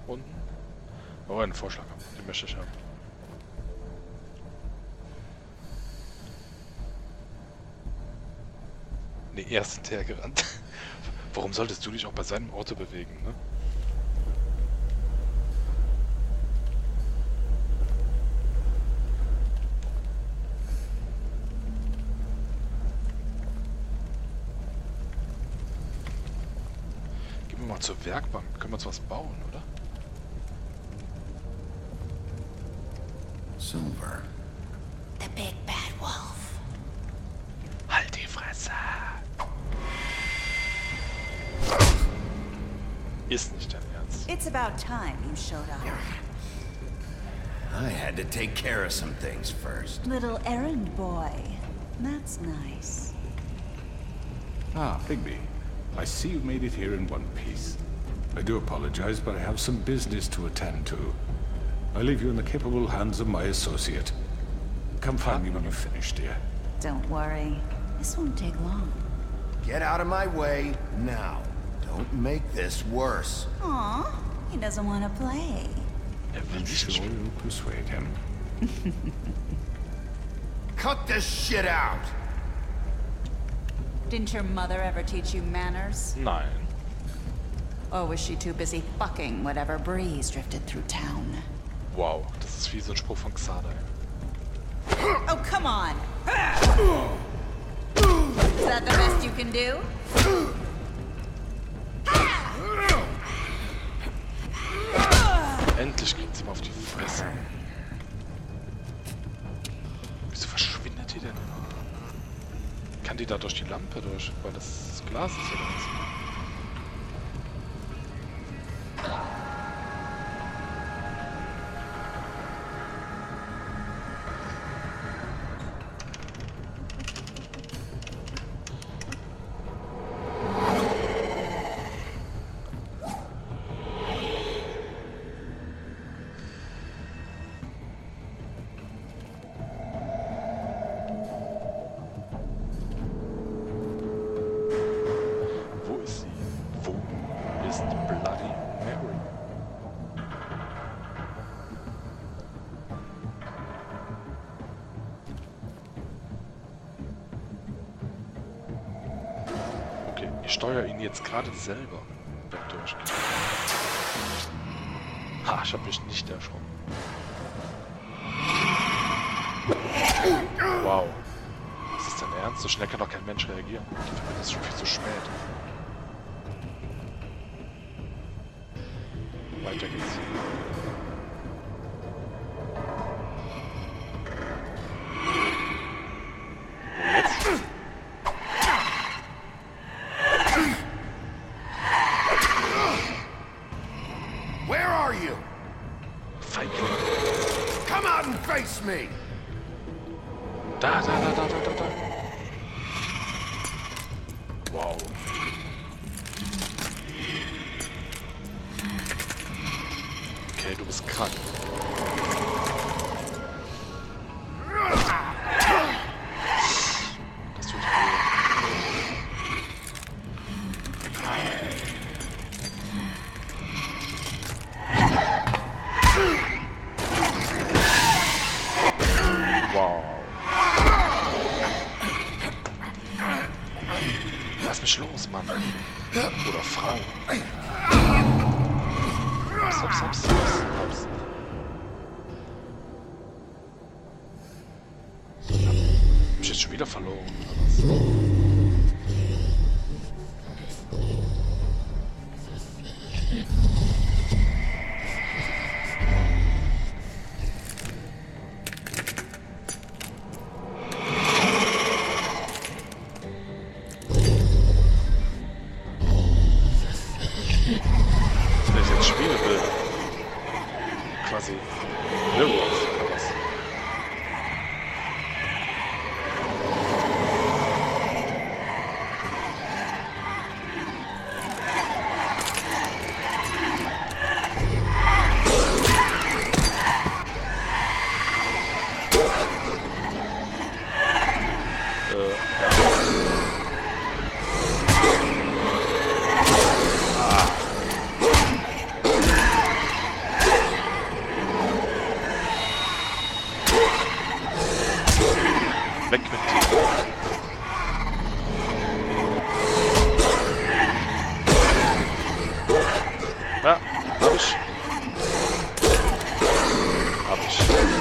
Unten? Oh, einen Vorschlag, den möchte ich haben. Nee, er ist hinterhergerannt. Warum solltest du dich auch bei seinem Auto bewegen, ne? zur Werkbank. Können wir uns was bauen, oder? Silver. The big bad wolf. Halt die Fresse! Ist nicht dein Ernst. It's about time you showed up. I had to take care of some things first. Little errand boy. That's nice. Ah, Bigby. I see you made it here in one piece. I do apologize, but I have some business to attend to. I leave you in the capable hands of my associate. Come find me when you're finished, dear. Don't worry. This won't take long. Get out of my way now. Don't make this worse. Aw, he doesn't want to play. I'm sure you'll persuade him. Cut this shit out! Didn't your mother ever teach you manners? Nein. Or was she too busy fucking whatever breeze drifted through town? Wow, das ist wie so ein Spruch von Xada. Oh, come on! Is that the best you can do? Endlich kriegt sie mal auf die Fresse. Wieso verschwindet die denn? Kann die da durch die Lampe durch? Weil das Glas ist oder was? Ich steuere ihn jetzt gerade selber beim Durchgehen. Ha, ich habe mich nicht erschrocken. Wow. Ist das dein Ernst? So schnell kann doch kein Mensch reagieren. Dafür wird es schon viel zu spät. Weiter geht's. Me. Da. Wow. Okay, du bist krank. Das tut weh. Wow. Lass mich los, Mann. Oder Frau. Hab's. Hab ich jetzt schon wieder verloren, oder was? Quasi Mirrors oder was? Weg mit dir. Ja, hab ich. Alter Schwede.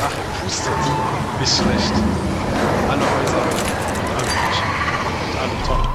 Ach, pustet. Nicht schlecht. Alle Häuser öffentlich. Und alle Tonnen.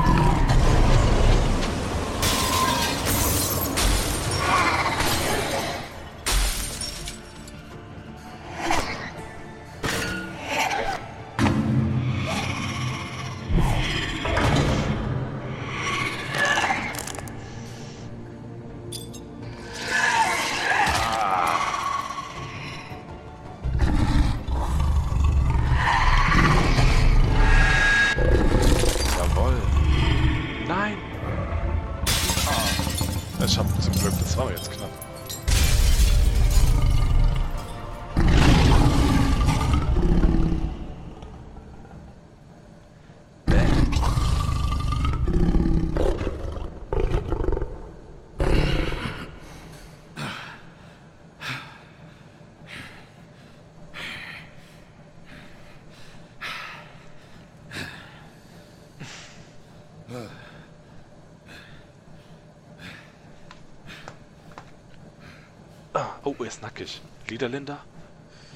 Oh, er ist nackig. Liederländer,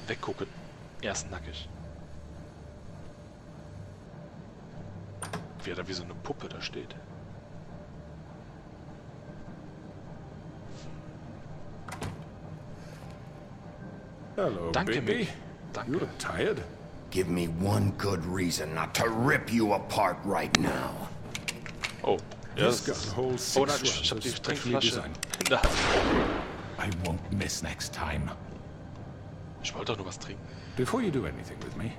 weggucken. Er ist nackig. Wie er da wie so eine Puppe da steht. Hello, Danke, baby. Mick. Danke. You look tired. Give me one good reason not to rip you apart right now. Oh, ja, This gun holds 6 oh nein, rounds ich hab of die specially Trinkflasche designed. in der Hand. I won't miss next time. Ich wollte doch nur was trinken. Before you do anything with me,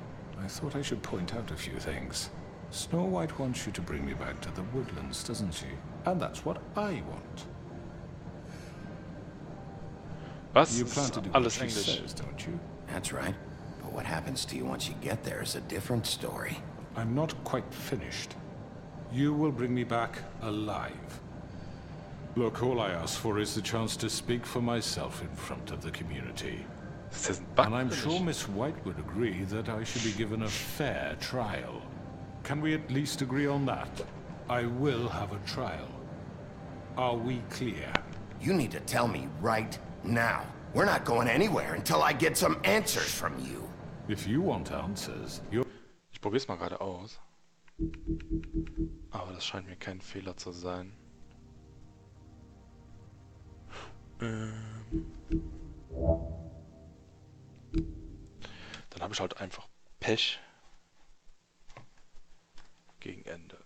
I thought I should point out a few things. Snow White wants you to bring me back to the woodlands, doesn't she? And that's what I want. Was? You plan to do Alles what she Englisch. says, don't you? That's right. But what happens to you once you get there is a different story. I'm not quite finished. You will bring me back alive. Look, all I ask for is the chance to speak for myself in front of the community. And I'm sure Miss White would agree that I should be given a fair trial. Can we at least agree on that? I will have a trial. Are we clear? You need to tell me right now. We're not going anywhere until I get some answers from you. If you want answers, you're... Ich probier's mal gerade aus. Aber das scheint mir kein Fehler zu sein. Dann habe ich halt einfach Pech gegen Ende.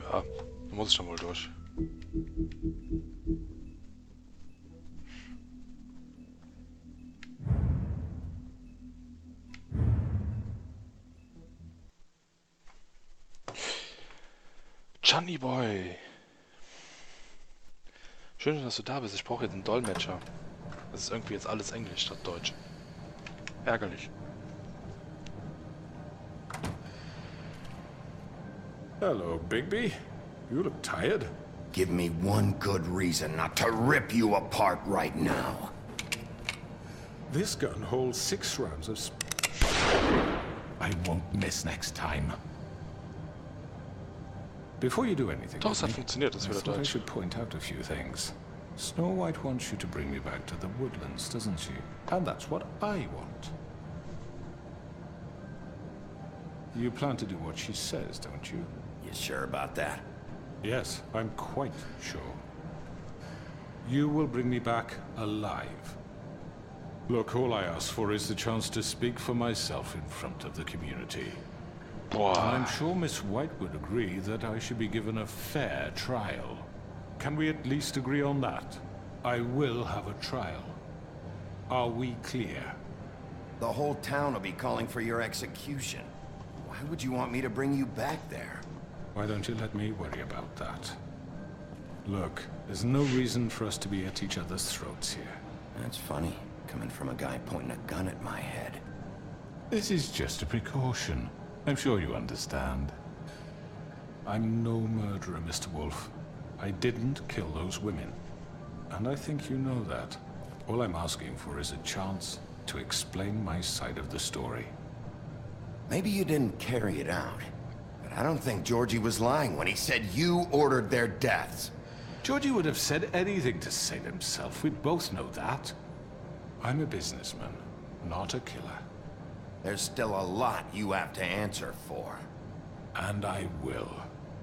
Ja, da muss ich dann wohl durch. Johnny Boy. Schön, dass du da bist. Ich brauche jetzt einen Dolmetscher. Das ist irgendwie jetzt alles Englisch statt Deutsch. Ärgerlich. Hello, Bigby. You look tired. Give me one good reason not to rip you apart right now. This gun holds 6 rounds of... I won't miss next time. Before you do anything, Doch, es hat funktioniert, das I ist wieder thought I Deutsch. should point out a few things. Snow White wants you to bring me back to the woodlands, doesn't she? And that's what I want. You plan to do what she says, don't you? You sure about that? Yes, I'm quite sure. You will bring me back alive. Look, all I ask for is the chance to speak for myself in front of the community. And I'm sure Miss White would agree that I should be given a fair trial. Can we at least agree on that? I will have a trial. Are we clear? The whole town will be calling for your execution. Why would you want me to bring you back there? Why don't you let me worry about that? Look, there's no reason for us to be at each other's throats here. That's funny, coming from a guy pointing a gun at my head. This is just a precaution. I'm sure you understand. I'm no murderer, Mr. Wolf. I didn't kill those women. And I think you know that. All I'm asking for is a chance to explain my side of the story. Maybe you didn't carry it out, but I don't think Georgie was lying when he said you ordered their deaths. Georgie would have said anything to save himself. We both know that. I'm a businessman, not a killer. There's still a lot you have to answer for. And I will,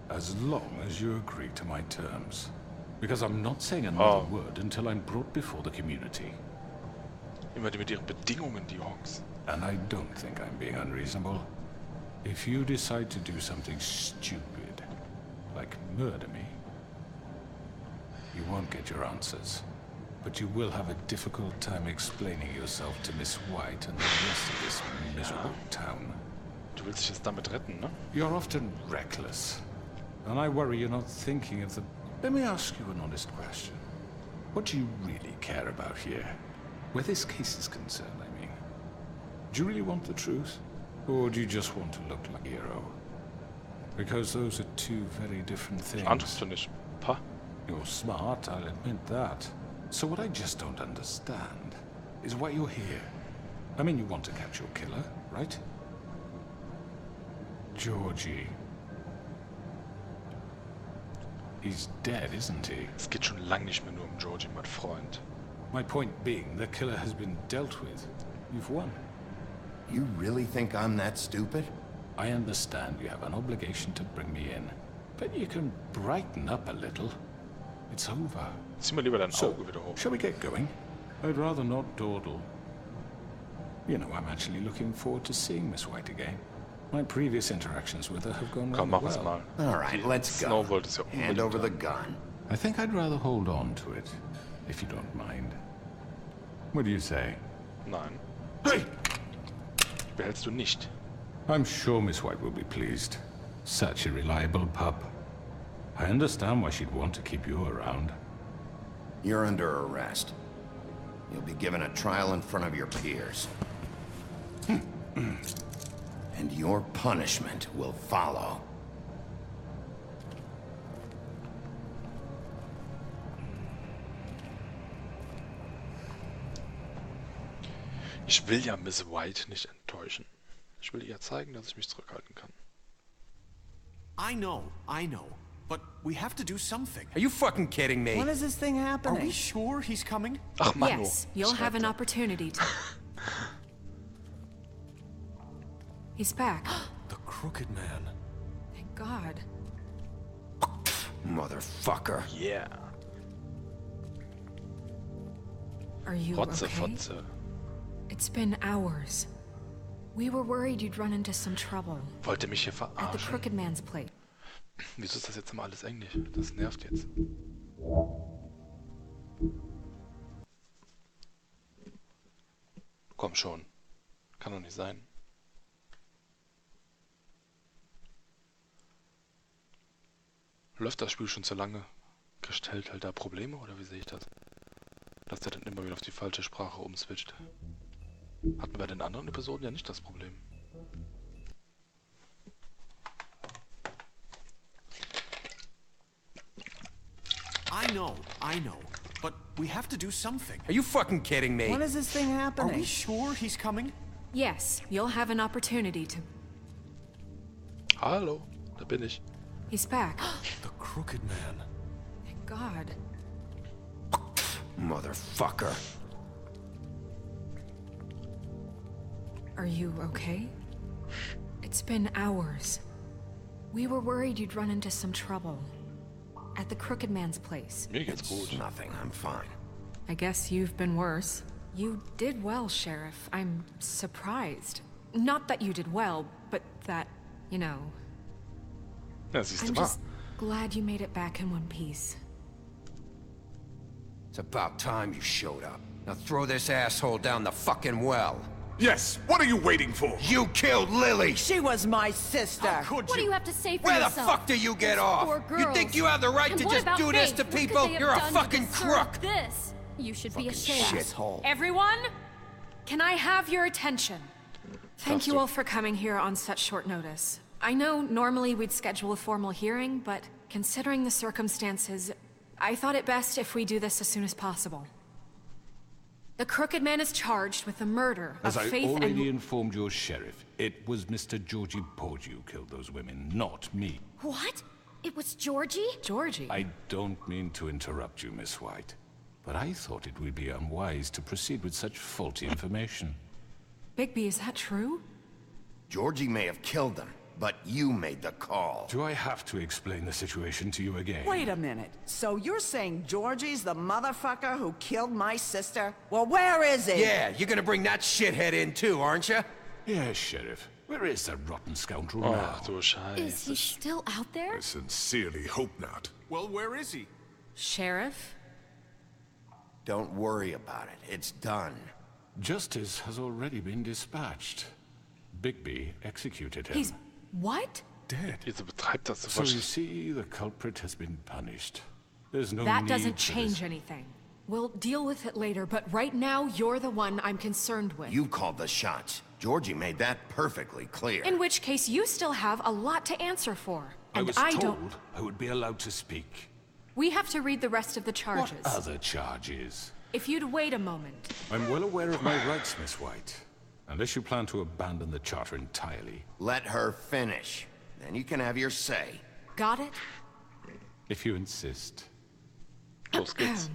as long as you agree to my terms. Because I'm not saying another word until I'm brought before the community. Immer die mit ihren Bedingungen, die Honks. And I don't think I'm being unreasonable. If you decide to do something stupid, like murder me, you won't get your answers. But you will have a difficult time explaining yourself to Miss White and the rest of this miserable town. Du willst dich jetzt damit retten, ne? You're often reckless. And I worry you're not thinking of the... Let me ask you an honest question. What do you really care about here? Where this case is concerned, I mean. Do you really want the truth? Or do you just want to look like a hero? Because those are two very different things. Antwortest du nicht. Pa? You're smart, I'll admit that. So what I just don't understand is why you're here. I mean, you want to catch your killer, right? Georgie. He's dead, isn't he? Es geht schon lang nicht mehr nur um Georgie, mein Freund. My point being, the killer has been dealt with. You've won. You really think I'm that stupid? I understand you have an obligation to bring me in, but you can brighten up a little. It's over. Zieh mal lieber dein Auge wieder hoch. Shall we get going? I'd rather not dawdle. You know, I'm actually looking forward to seeing Miss White again. My previous interactions with her have gone Komm, rather mach es well. mal. All right, let's go. Snow wollte es ja Hand over the gun. I think I'd rather hold on to it, if you don't mind. What do you say? Nein. Hey! Behältst du nicht. I'm sure Miss White will be pleased. Such a reliable pup. I understand why she'd want to keep you around. You're under arrest. You'll be given a trial in front of your peers. And your punishment will follow. Ich will ja Miss White nicht enttäuschen. Ich will ihr zeigen, dass ich mich zurückhalten kann. I know. But we have to do something. Are you fucking kidding me? When is this thing happening? Are we sure he's coming? Ach, Manu. Yes, you'll have an opportunity to. He's back. The Crooked Man. Thank God. Motherfucker. Yeah. Are you Fotze, okay? Fotze. It's been hours. We were worried you'd run into some trouble. Wollt ihr mich hier At the verarschen? Crooked Man's place. Wieso ist das jetzt immer alles Englisch? Das nervt jetzt. Komm schon. Kann doch nicht sein. Läuft das Spiel schon zu lange? Stellt halt da Probleme, oder wie sehe ich das? Dass der dann immer wieder auf die falsche Sprache umswitcht. Hatten wir bei den anderen Episoden ja nicht das Problem. I know. But we have to do something. Are you fucking kidding me? When is this thing Are happening? we sure he's coming? Yes, you'll have an opportunity to. Hallo, da bin ich. He's back. The Crooked Man. Thank God. Motherfucker. Are you okay? It's been hours. We were worried you'd run into some trouble. At the Crooked Man's place. Mir geht's gut. Nothing, I'm fine. I guess you've been worse. You did well, Sheriff. I'm surprised. Not that you did well, but that, you know. Ja, siehst du I'm mal. just glad you made it back in one piece. It's about time you showed up. Now throw this asshole down the fucking well. Yes, what are you waiting for? You killed Lily! She was my sister. What do you have to say for Where yourself? the fuck do you get Those off? poor You girls. think you have the right And to what just about do this Faith? to What could people? they have You're a done to fucking deserve crook! This. You should be ashamed. Shithole. Everyone, can I have your attention? Thank you all for coming here on such short notice. I know normally we'd schedule a formal hearing, but considering the circumstances, I thought it best if we do this as soon as possible. The Crooked Man is charged with the murder As of I Faith already and... informed your sheriff, it was Mr. Georgie Porgy who killed those women, not me. What? It was Georgie? Georgie? I don't mean to interrupt you, Miss White, but I thought it would be unwise to proceed with such faulty information. Bigby, is that true? Georgie may have killed them, but you made the call. Do I have to explain the situation to you again? Wait a minute. So you're saying Georgie's the motherfucker who killed my sister? Well, where is he? Yeah, you're gonna bring that shithead in too, aren't you? Yes, Sheriff. Where is that rotten scoundrel Oh, now? du Scheiße. Is he still out there? I sincerely hope not. Well, where is he? Sheriff? Don't worry about it. It's done. Justice has already been dispatched. Bigby executed him. He's... what? Dead. Wieso betreibt das so So you wahrscheinlich? see, the culprit has been punished. There's no That need doesn't for change this. anything. We'll deal with it later, but right now, you're the one I'm concerned with. You called the shots. Georgie made that perfectly clear. In which case, you still have a lot to answer for. And I was don't... told I would be allowed to speak. We have to read the rest of the charges. What other charges? If you'd wait a moment. I'm well aware of my rights, Miss White. Unless you plan to abandon the charter entirely. Let her finish. Then you can have your say. Got it? If you insist. Los geht's.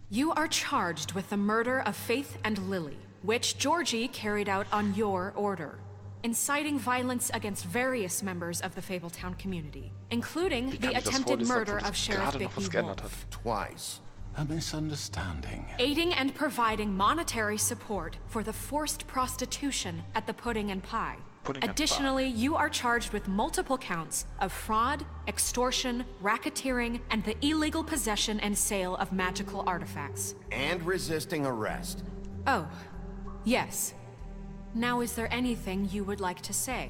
You are charged with the murder of Faith and Lily, which Georgie carried out on your order, inciting violence against various members of the Fabletown community, including Wie kann the ich das attempted vorlesen, murder obwohl of sich Sheriff gerade noch was Bigby geändert hat? Wolf, Twice. A misunderstanding. aiding and providing monetary support for the forced prostitution at the Pudding and Pie. Pudding and Additionally, you are charged with multiple counts of fraud, extortion, racketeering, and the illegal possession and sale of magical artifacts. And resisting arrest. Oh, yes. Now, is there anything you would like to say?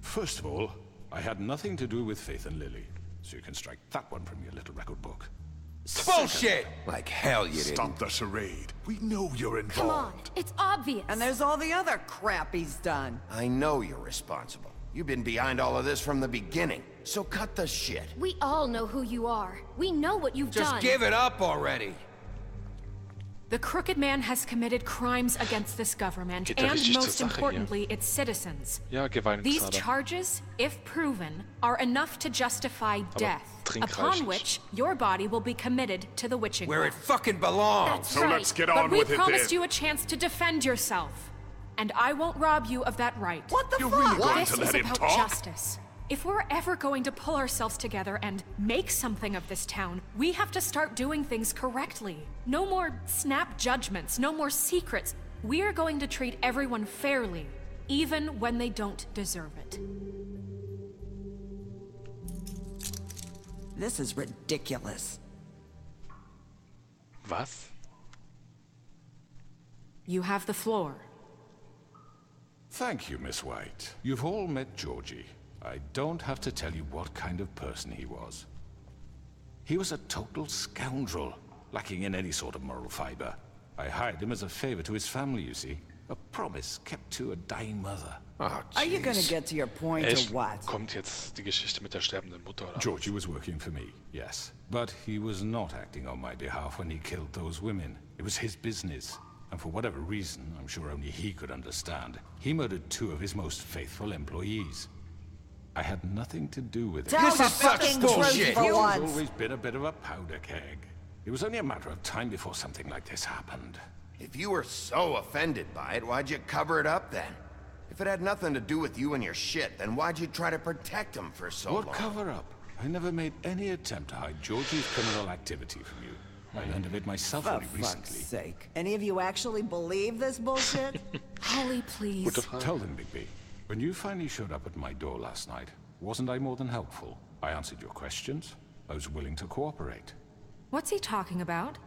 First of all, I had nothing to do with Faith and Lily, so you can strike that one from your little record book. Bullshit! Like hell you didn't. Stop the charade. We know you're involved. Come on, it's obvious. And there's all the other crap he's done. I know you're responsible. You've been behind all of this from the beginning. So cut the shit. We all know who you are. We know what you've Just done. give it up already. The Crooked Man has committed crimes against this government Geht ja and, richtig zur most Sache importantly, its citizens. Ja, These Gewaltgrade. charges, if proven, are enough to justify death, trinkreich upon nicht. which your body will be committed to the witching Where well. it fucking belongs. That's So right. let's get But on we with it promised then. you a chance to defend yourself, and I won't rob you of that right. What the You're fuck? really going This to is let him about talk? justice. If we're ever going to pull ourselves together and make something of this town, we have to start doing things correctly. No more snap judgments, no more secrets. We are going to treat everyone fairly, even when they don't deserve it. This is ridiculous. Was? You have the floor. Thank you, Miss White. You've all met Georgie. I don't have to tell you what kind of person he was. He was a total scoundrel, lacking in any sort of moral fiber. I hired him as a favor to his family, you see. A promise kept to a dying mother. Oh, Are you gonna get to your point Echt? or what? Kommt jetzt die Geschichte mit der sterbenden Mutter, oder? Georgie was working for me, yes. But he was not acting on my behalf when he killed those women. It was his business. And for whatever reason, I'm sure only he could understand, he murdered 2 of his most faithful employees. I had nothing to do with it. Tell the fucking truth for He's once. always been a bit of a powder keg. It was only a matter of time before something like this happened. If you were so offended by it, why'd you cover it up then? If it had nothing to do with you and your shit, then why'd you try to protect him for so What long? cover up? I never made any attempt to hide Georgie's criminal activity from you. I learned of it myself For only fuck's recently. sake. Any of you actually believe this bullshit? Holly, please. Gute Frage. Tell them, Bigby. When you finally showed up at my door last night, wasn't I more than helpful? I answered your questions. I was willing to cooperate. What's he talking about?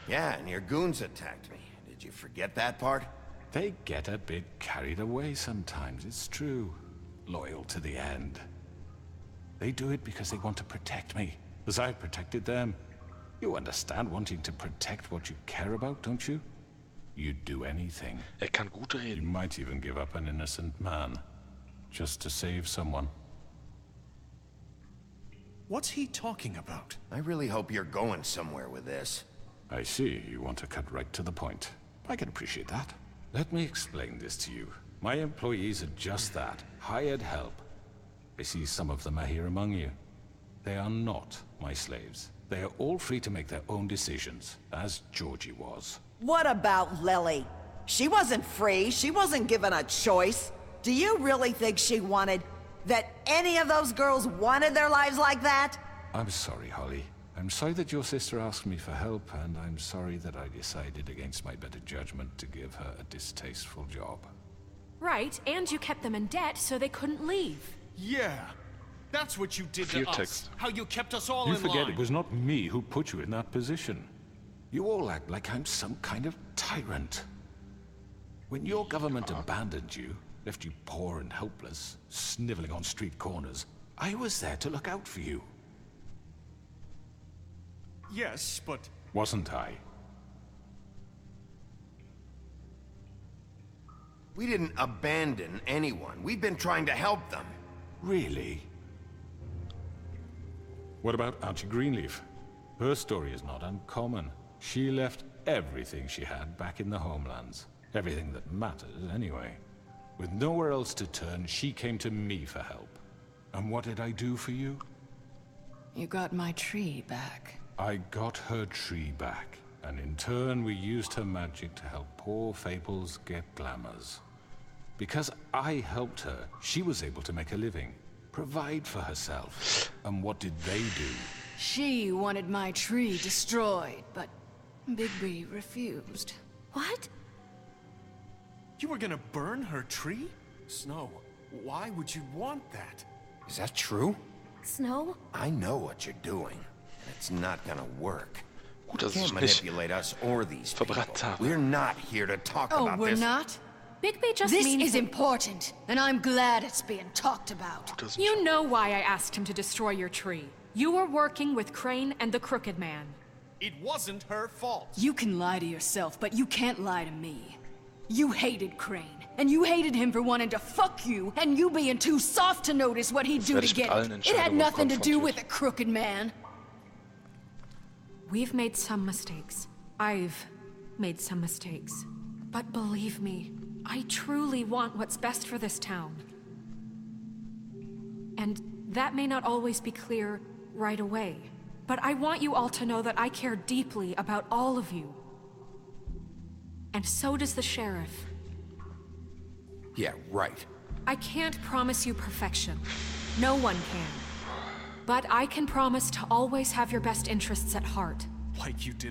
Yeah, and your goons attacked me. Did you forget that part? They get a bit carried away sometimes, it's true. Loyal to the end. They do it because they want to protect me, as I've protected them. You understand wanting to protect what you care about, don't you? You'd do anything. Kann gut reden. You might even give up an innocent man, just to save someone. What's he talking about? I really hope you're going somewhere with this. I see, you want to cut right to the point. I can appreciate that. Let me explain this to you. My employees are just that, hired help. I see some of them are here among you. They are not my slaves. They are all free to make their own decisions, as Georgie was. What about Lily? She wasn't free. She wasn't given a choice. Do you really think she wanted... that any of those girls wanted their lives like that? I'm sorry, Holly. I'm sorry that your sister asked me for help, and I'm sorry that I decided against my better judgment to give her a distasteful job. Right, and you kept them in debt so they couldn't leave. Yeah. That's what you did to us. How you kept us all You in line. forget it was not me who put you in that position. You all act like I'm some kind of tyrant. When your government abandoned you, left you poor and helpless, sniveling on street corners, I was there to look out for you. Yes, but... Wasn't I? We didn't abandon anyone. We've been trying to help them. Really? What about Auntie Greenleaf? Her story is not uncommon. She left everything she had back in the homelands. Everything that matters, anyway. With nowhere else to turn, she came to me for help. And what did I do for you? You got my tree back. I got her tree back, and in turn we used her magic to help poor Fables get glamours. Because I helped her, she was able to make a living, provide for herself. And what did they do? She wanted my tree destroyed, but Bigby refused. What? You were gonna burn her tree? Snow, why would you want that? Is that true? Snow? I know what you're doing. It's not gonna work. Gut, You dass can't ich nicht manipulate us or these people. verbrannt habe. We're not here to talk Oh, about we're this. not? Bigby just This means is that- important, and I'm glad it's being talked about. You know why I asked him to destroy your tree. You were working with Crane and the Crooked Man. It wasn't her fault. You can lie to yourself, but you can't lie to me. You hated Crane, and you hated him for wanting to fuck you, and you being too soft to notice what he'd do werde to ich mit get allen it. It had Entscheidungen nothing to do konfrontiert. with a Crooked Man. We've made some mistakes. I've made some mistakes. But believe me, I truly want what's best for this town. And that may not always be clear right away. But I want you all to know that I care deeply about all of you. And so does the sheriff. Yeah, right. I can't promise you perfection. No one can. But I can promise to always have your best interests at heart. Like you did